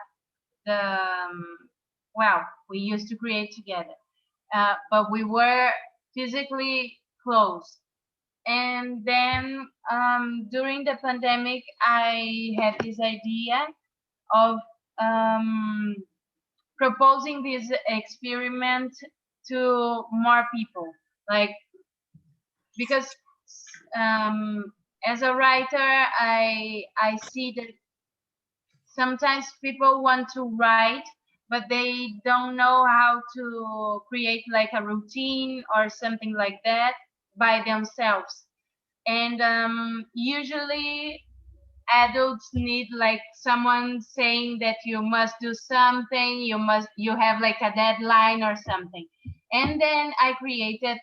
well, we used to create together. But we were physically close. And then during the pandemic, I had this idea of um, proposing this experiment to more people, like, because as a writer, I see that sometimes people want to write, but they don't know how to create like a routine or something like that by themselves. And usually adults need like someone saying that you must do something, you have like a deadline or something. And then I created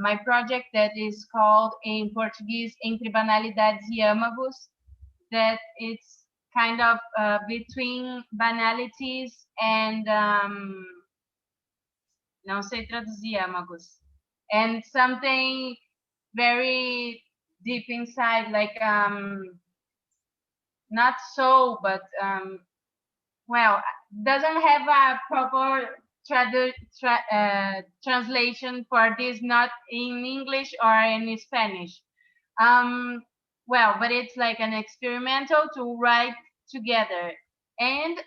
my project that is called in Portuguese Entre Banalidades e Âmagos, that it's kind of between banalities and não sei traduzir âmagos, and something very deep inside, like not so, but well, doesn't have a proper translation for this, not in English or in Spanish. Um, well, but it's like an experimental to write together. And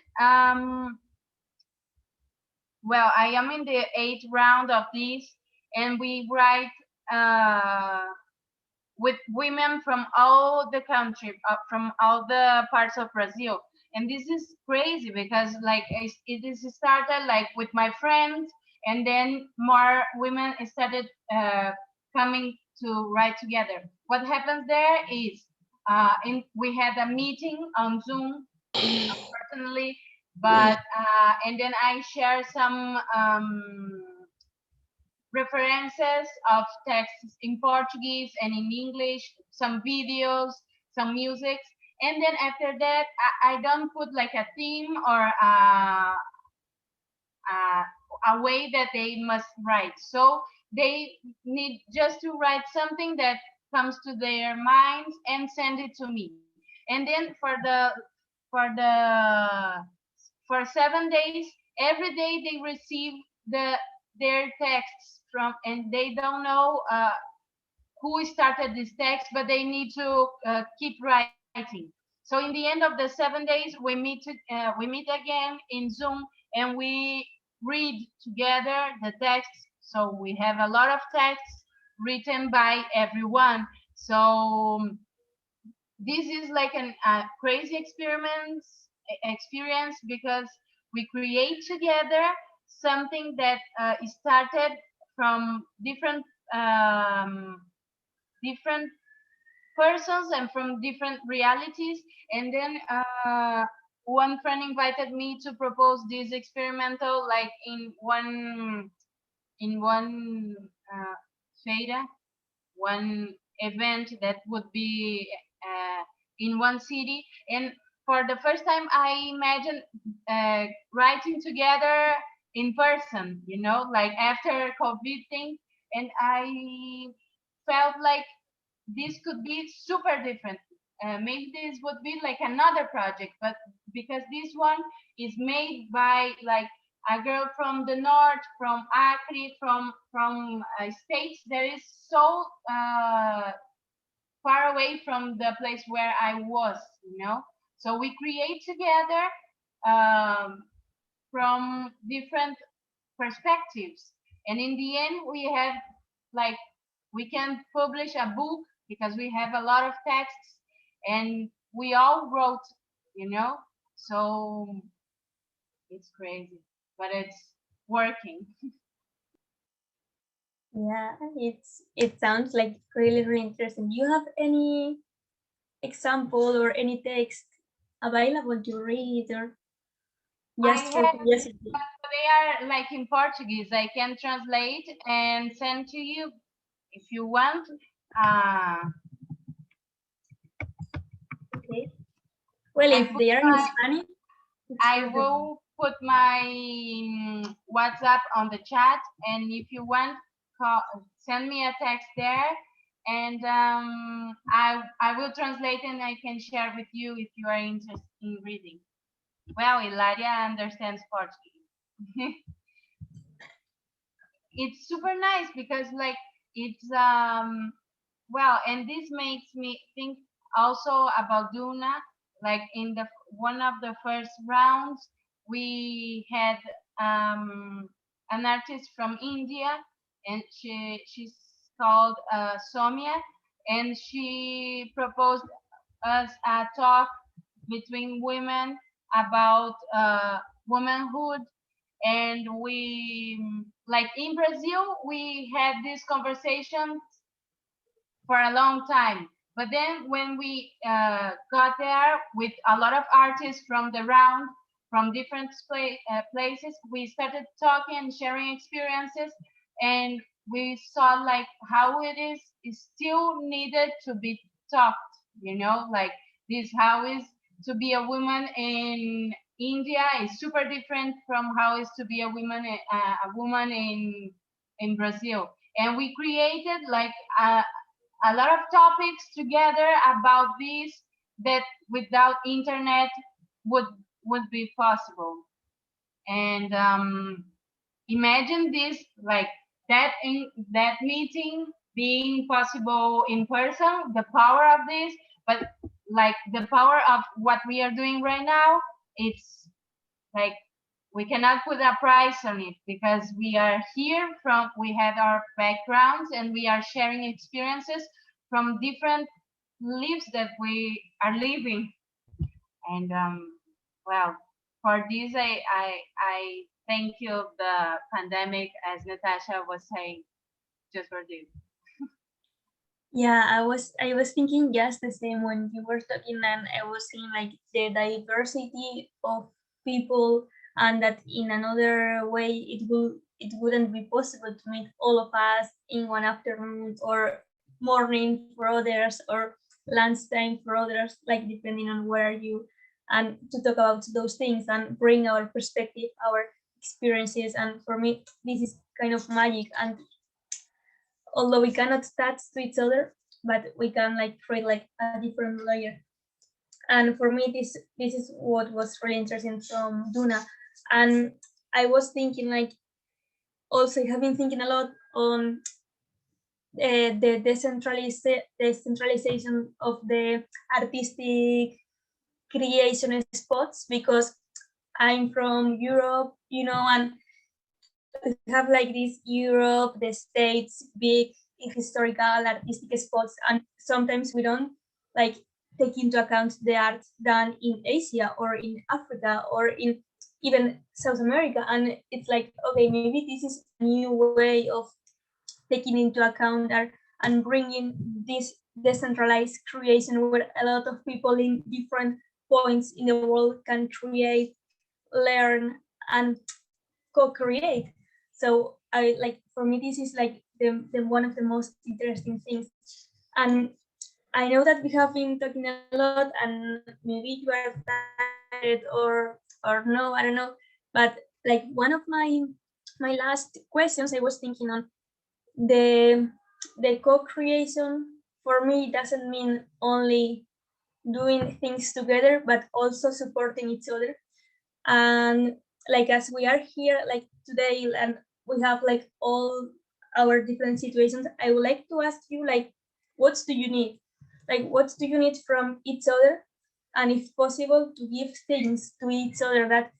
well, I am in the 8th round of this, and we write with women from all the country, from all the parts of Brazil. And this is crazy because like it is started like with my friends, and then more women started coming to write together. What happens there is we had a meeting on Zoom, unfortunately, but and then I share some references of texts in Portuguese and in English, some videos, some music. And then after that, I don't put like a theme or a way that they must write. So they need just to write something that comes to their minds and send it to me. And then for the for 7 days, every day they receive their texts from, and they don't know who started this text, but they need to keep writing. So in the end of the 7 days, we meet again in Zoom, and we read together the text. So we have a lot of texts written by everyone. So this is like a crazy experience because we create together something that started from different persons and from different realities. And then one friend invited me to propose this experimental like in one feira, one event that would be in one city. And for the first time, I imagined writing together in person, like after COVID thing. And I felt like this could be super different. Maybe this would be like another project, but because this one is made by like a girl from the north, from Acre, from states that is so far away from the place where I was, you know. So we create together from different perspectives, and in the end, we have like we can publish a book because we have a lot of texts, and we all wrote, you know. So it's crazy, but it's working.
Yeah, it sounds like really, really interesting. Do you have any example or any text available to read, or
I
just for
have,
curiosity?
but they are like in Portuguese. I can translate and send to you if you want. Uh,
Okay. Well,
I
if
put
they are in Spanish, it's
I
perfect.
will put my WhatsApp on the chat, and if you want, send me a text there, and I will translate and I can share with you if you are interested in reading. Well, Ilaria understands Portuguese. It's super nice because like it's well, and this makes me think also about Duna. Like in the one of the first rounds, we had an artist from India, and she's called Somia, and she proposed us a talk between women about womanhood, and we like in Brazil we had this conversation for a long time. But then when we got there with a lot of artists from the round, from different places, we started talking and sharing experiences, and we saw like how it is still needed to be talked. You know, like this how is to be a woman in India is super different from how is to be a woman in Brazil. And we created like a lot of topics together about this that without internet would would be possible. And imagine this like that in that meeting being possible in person, the power of this, but like the power of what we are doing right now, it's like we cannot put a price on it because we are here from we have our backgrounds and we are sharing experiences from different lives that we are living. And well, for this I thank you the pandemic, as Natasha was saying, just for this.
Yeah, I was thinking just the same when you were talking, and I was seeing like the diversity of people, and that in another way it wouldn't be possible to meet all of us in one afternoon or morning for others or lunchtime for others, like depending on where you, and to talk about those things and bring our perspective, our experiences. And for me, this is kind of magic. And although we cannot touch to each other, but we can like create like a different layer. And for me, this is what was really interesting from Duna. And I was thinking like also have been thinking a lot on the decentralization of the artistic creation spots, because I'm from Europe, you know, and we have like this Europe, the States, big historical artistic spots, and sometimes we don't like take into account the art done in Asia or in Africa or in even South America. And it's like, okay, maybe this is a new way of taking into account art and bringing this decentralized creation where a lot of people in different points in the world can create, learn, and co-create. So I like, for me this is like the one of the most interesting things. And I know that we have been talking a lot, and maybe you are tired or no, I don't know. But like one of my last questions, I was thinking on the co-creation. For me doesn't mean only doing things together, but also supporting each other. And like as we are here like today and we have like all our different situations, I would like to ask you like, what do you need? Like, what do you need from each other? And if possible, to give things to each other that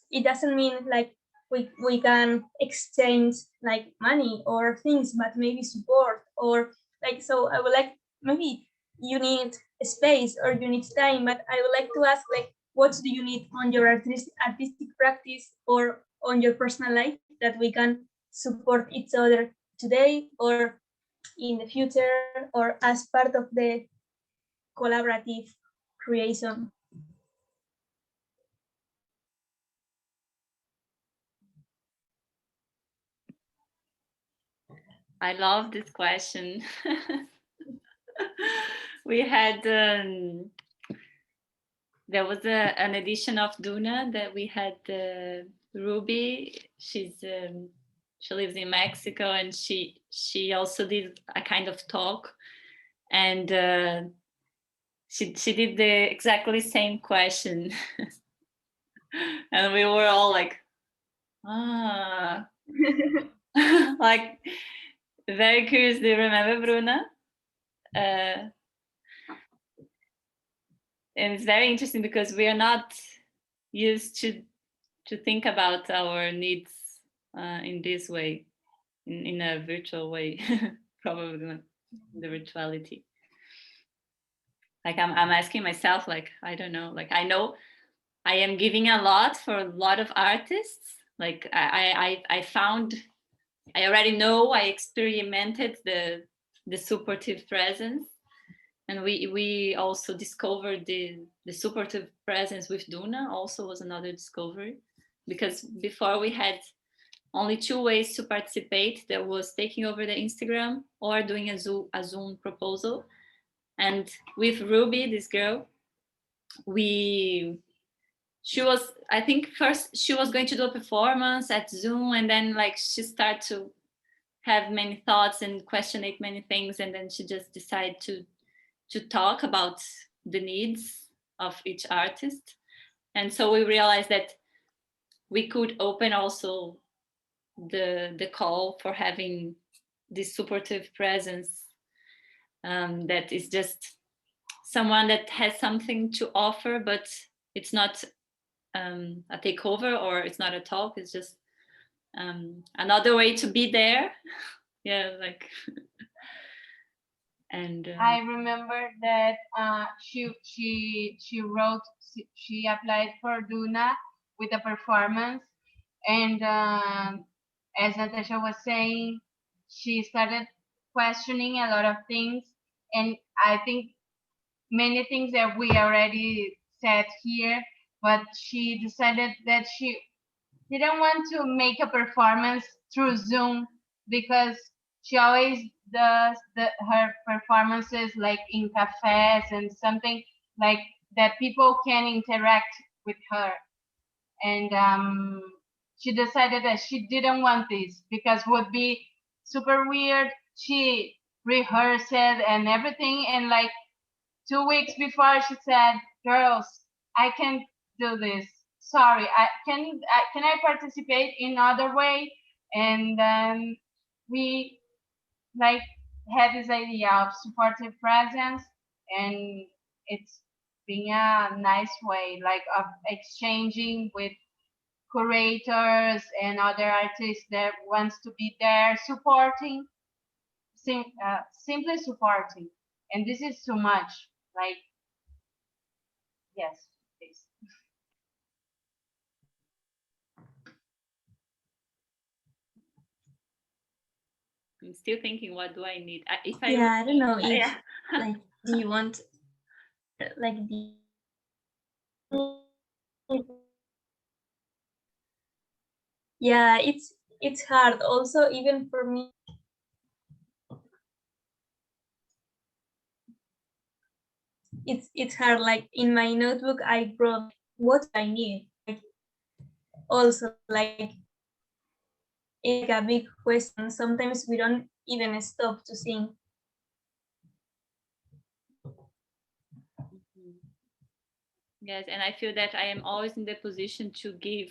it doesn't mean like we can exchange like money or things, but maybe support or like, so I would like, maybe you need space or you need time, but I would like to ask like, what do you need on your artistic practice or on your personal life that we can support each other today or in the future or as part of the collaborative creation?
I love this question. We had there was an edition of DUNA that we had Ruby. She lives in Mexico, and she also did a kind of talk, and she did the exactly same question, and we were all like, ah, like very curious. Do you remember, Bruna? And it's very interesting because we are not used to think about our needs in this way, in a virtual way, probably not the virtuality. Like I'm asking myself, like, I don't know, like I know I am giving a lot for a lot of artists. Like I found, I already know, I experimented the supportive presence. And we also discovered the supportive presence with DUNA also was another discovery, because before we had only two ways to participate. There was taking over the Instagram or doing a Zoom proposal. And with Ruby, this girl, she was, I think first she was going to do a performance at Zoom, and then like she started to have many thoughts and questionate many things, and then she just decided to talk about the needs of each artist. And so we realized that we could open also the call for having this supportive presence, that is just someone that has something to offer, but it's not a takeover, or it's not a talk, it's just another way to be there. Yeah, like and
I remember that she wrote, she applied for DUNA with a performance, and as Natasha was saying, she started questioning a lot of things, and I think many things that we already said here, but she decided that she didn't want to make a performance through Zoom, because she always does her performances like in cafes and something like that people can interact with her. And she decided that she didn't want this because would be super weird. She rehearsed it and everything, and like 2 weeks before she said, "Girls, I can't do this. Sorry, can I participate in other way?" And then we like had this idea of supportive presence, and it's being a nice way like of exchanging with curators and other artists that wants to be there supporting, simply supporting. And this is too much. Like, yes, please.
I'm still thinking, what do I need? If I
Yeah, I don't know if
yeah.
like, do you want like the yeah, it's hard also even for me. It's hard. Like in my notebook, I wrote what I need. Like also like it's like a big question. Sometimes we don't even stop to think.
Yes, and I feel that I am always in the position to give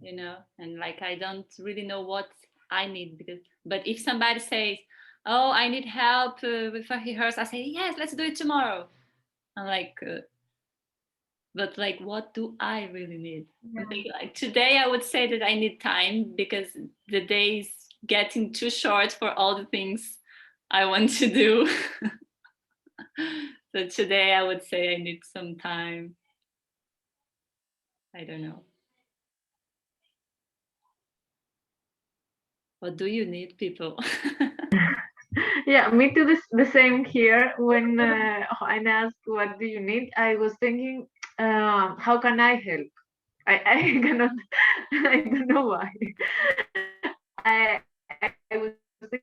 you know, and like I don't really know what I need because, but if somebody says, oh, I need help with a rehearsal, I say, yes, let's do it tomorrow. I'm like, but like, what do I really need?
Yeah.
Like today, I would say that I need time because the day is getting too short for all the things I want to do. So today, I would say I need some time. I don't know. What do you need, people?
Yeah, me too. The same here. When I asked what do you need, I was thinking, how can I help? I cannot. I don't know why. I was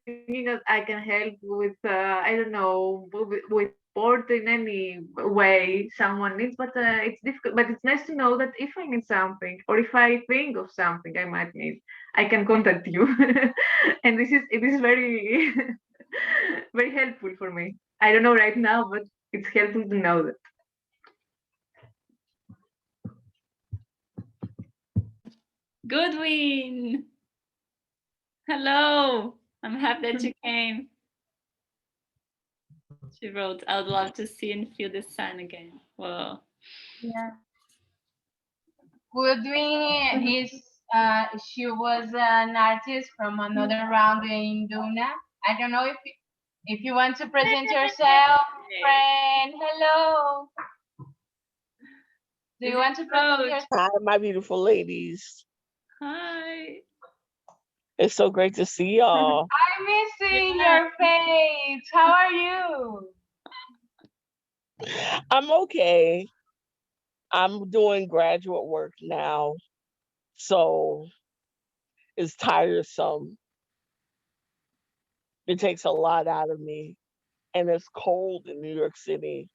thinking that I can help with I don't know with support in any way someone needs, but it's difficult. But it's nice to know that if I need something or if I think of something I might need, I can contact you, and it is very very helpful for me. I don't know right now, but it's helpful to know that.
Goodwin, hello. I'm happy that you came. She wrote, I would love to see and feel the sun again. Whoa.
Yeah.
Goodwin, she was an artist from another round in DUNA. I don't know if you want to present yourself, friend. Hello. Do you want to present yourself?
Hi, my beautiful ladies.
Hi.
It's so great to see y'all.
I'm missing your face. How are you?
I'm okay. I'm doing graduate work now, so it's tiresome. It takes a lot out of me, and it's cold in New York City,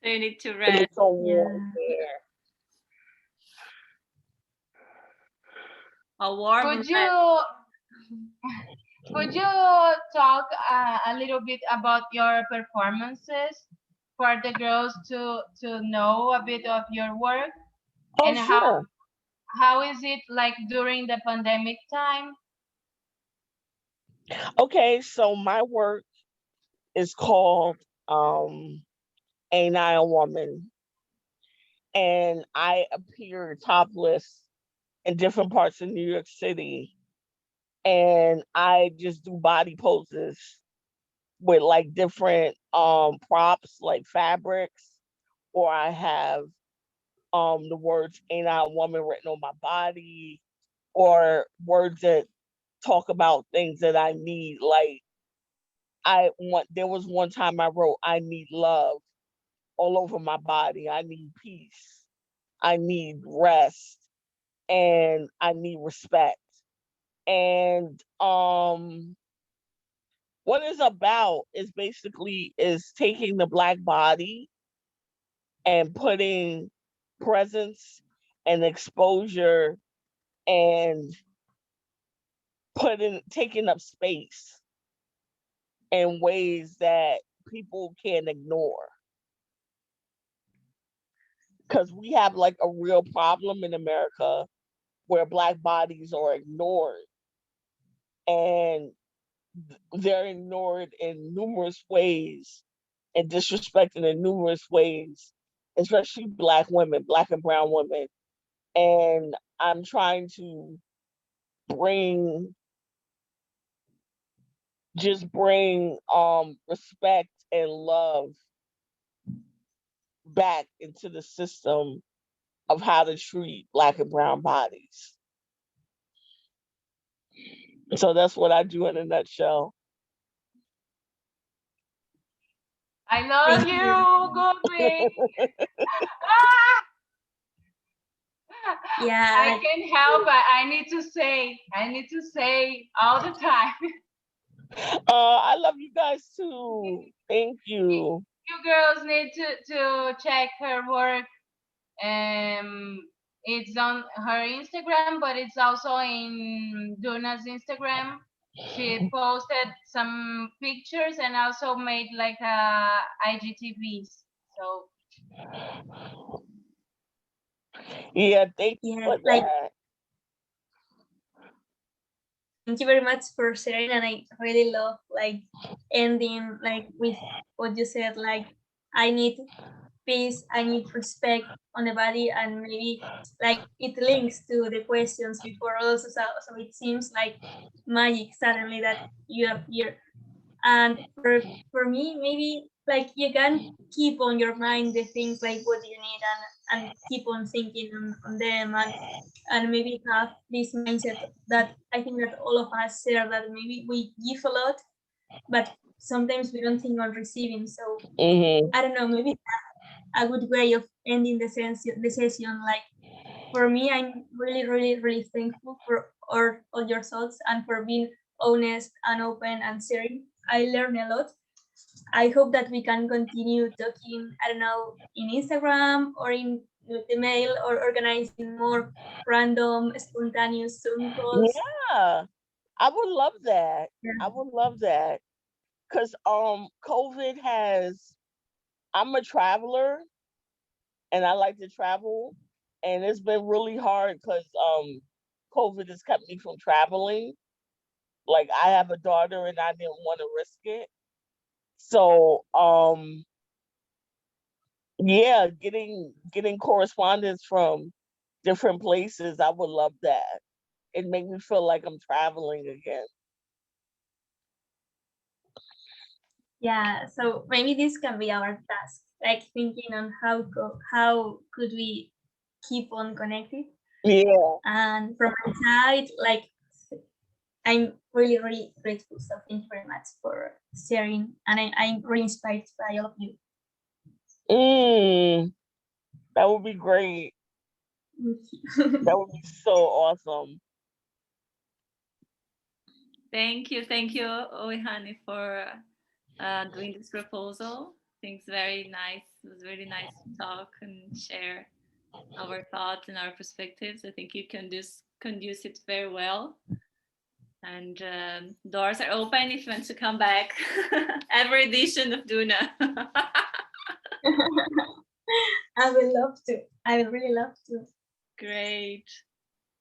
So you need to
and
rest.
it's so warm here.
A warm
Could
rest.
you talk a little bit about your performances for the girls to know a bit of your work
Oh,
and
sure.
how is it like during the pandemic time?
Okay, so my work is called Ain't I a Woman? And I appear topless in different parts of New York City. And I just do body poses with like different props like fabrics, or I have the words "Ain't I a Woman" written on my body, or words that talk about things that I need. Like there was one time I wrote "I need love" all over my body. I need peace. I need rest, and I need respect. And what it's about is basically is taking the black body and putting presence and exposure and taking up space in ways that people can't ignore, because we have like a real problem in America where black bodies are ignored, and they're ignored in numerous ways and disrespected in numerous ways, especially black women, black and brown women. And I'm trying to bring bring respect and love back into the system of how to treat black and brown bodies. So that's what I do in a nutshell.
I love
Thank you.
you, Goodwin. Ah!
Yeah.
I can't help it. I need to say all the time.
I love you guys too. Thank you.
You girls need to check her work. It's on her Instagram, but it's also in Duna's Instagram. She posted some pictures and also made like IGTVs. So
Yeah, thank you
Yeah.
for
Like
that.
thank you very much for sharing, and I really love like ending like with what you said, like I need peace, I need respect on the body, and maybe like it links to the questions before also, so it seems like magic suddenly that you appear. And for me, maybe like you can keep on your mind the things like what you need, and keep on thinking on them, and maybe have this mindset that I think that all of us share, that maybe we give a lot, but sometimes we don't think on receiving. So
Mm-hmm.
I don't know, maybe a good way of ending the session. Like for me, I'm really, really, really thankful for all your thoughts and for being honest and open and sharing. I learned a lot. I hope that we can continue talking, I don't know, in Instagram or in the mail, or organizing more random, spontaneous Zoom calls.
Yeah, I would love that.
Yeah.
I would love that. Cause COVID has, I'm a traveler and I like to travel, and it's been really hard because COVID has kept me from traveling. Like I have a daughter and I didn't want to risk it. So yeah, getting correspondence from different places, I would love that. It make me feel like I'm traveling again.
Yeah, so maybe this can be our task, like thinking on how could we keep on connected.
Yeah.
And from my side, like I'm really, really grateful. So thank you very much for sharing, and I'm really inspired by all of you.
Mm, that would be great. That would be so awesome.
Thank you, Oihane, for doing this proposal. I think it's very nice. It was really nice to talk and share our thoughts and our perspectives. I think you can conduce it very well. And doors are open if you want to come back. Every edition of DUNA.
I would love to. I would really love to.
Great.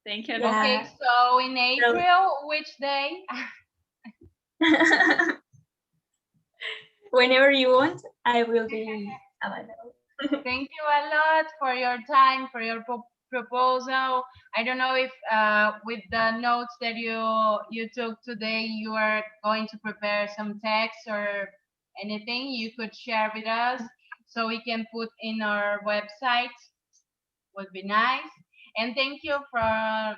Thank you.
Yeah.
Okay, so in April, which day?
Whenever you want, I will be available.
Thank you a lot for your time, for your proposal. I don't know if with the notes that you took today, you are going to prepare some text or anything you could share with us so we can put in our website. Would be nice. And thank you for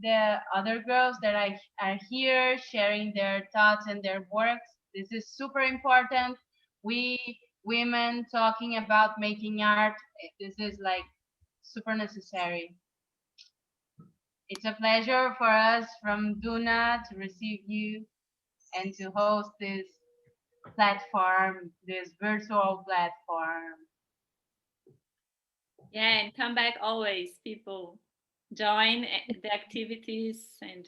the other girls that are here sharing their thoughts and their works. This is super important. We women talking about making art, this is like super necessary. It's a pleasure for us from DUNA to receive you and to host this platform, this virtual platform.
Yeah, and come back always, people. Join the activities and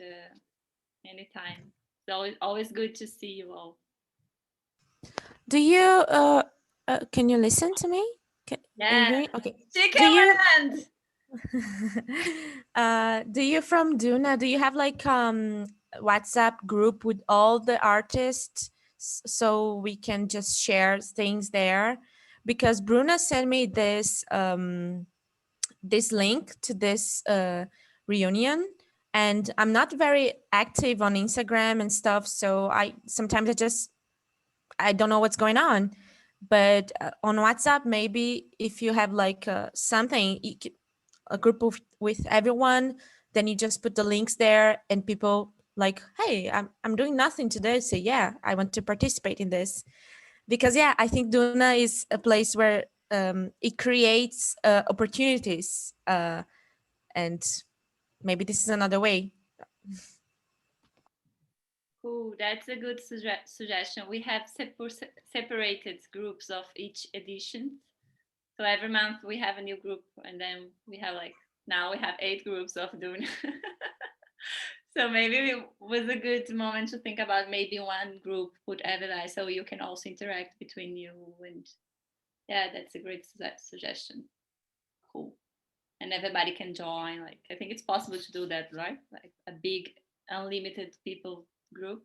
anytime. So it's always good to see you all.
Do you can you listen to me? Can you hear
Yeah.
me? Okay.
Chicken
Do you
land!
do you from Duna, do you have like WhatsApp group with all the artists so we can just share things there? Because Bruna sent me this link to this reunion, and I'm not very active on Instagram and stuff, so I sometimes I don't know what's going on. But on WhatsApp, maybe if you have like something, a group with everyone, then you just put the links there, and people like, hey, I'm doing nothing today, so yeah, I want to participate in this. Because yeah, I think Duna is a place where it creates opportunities, and maybe this is another way.
Cool, that's a good suggestion. We have separated groups of each edition. So every month we have a new group, and then we have like, now we have 8 groups of DUNA. So maybe it was a good moment to think about maybe one group would advertise so you can also interact between you. And yeah, that's a great suggestion. Cool. And everybody can join. Like, I think it's possible to do that, right? Like a big unlimited people group?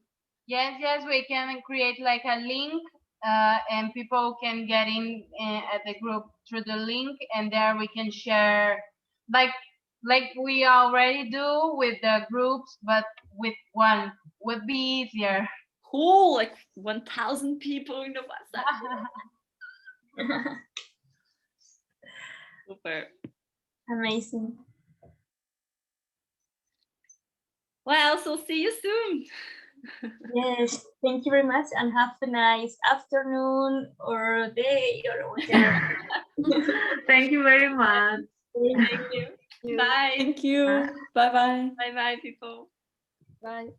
Yes, we can create like a link, and people can get in at the group through the link, and there we can share like we already do with the groups, but with one would be easier.
Cool, like 1,000 people in the WhatsApp. Super.
Amazing.
Well, so see you soon.
Yes, thank you very much and have a nice afternoon or day or whatever.
Thank you very much.
Thank you. Bye.
Thank you. Bye bye.
Bye bye, people.
Bye.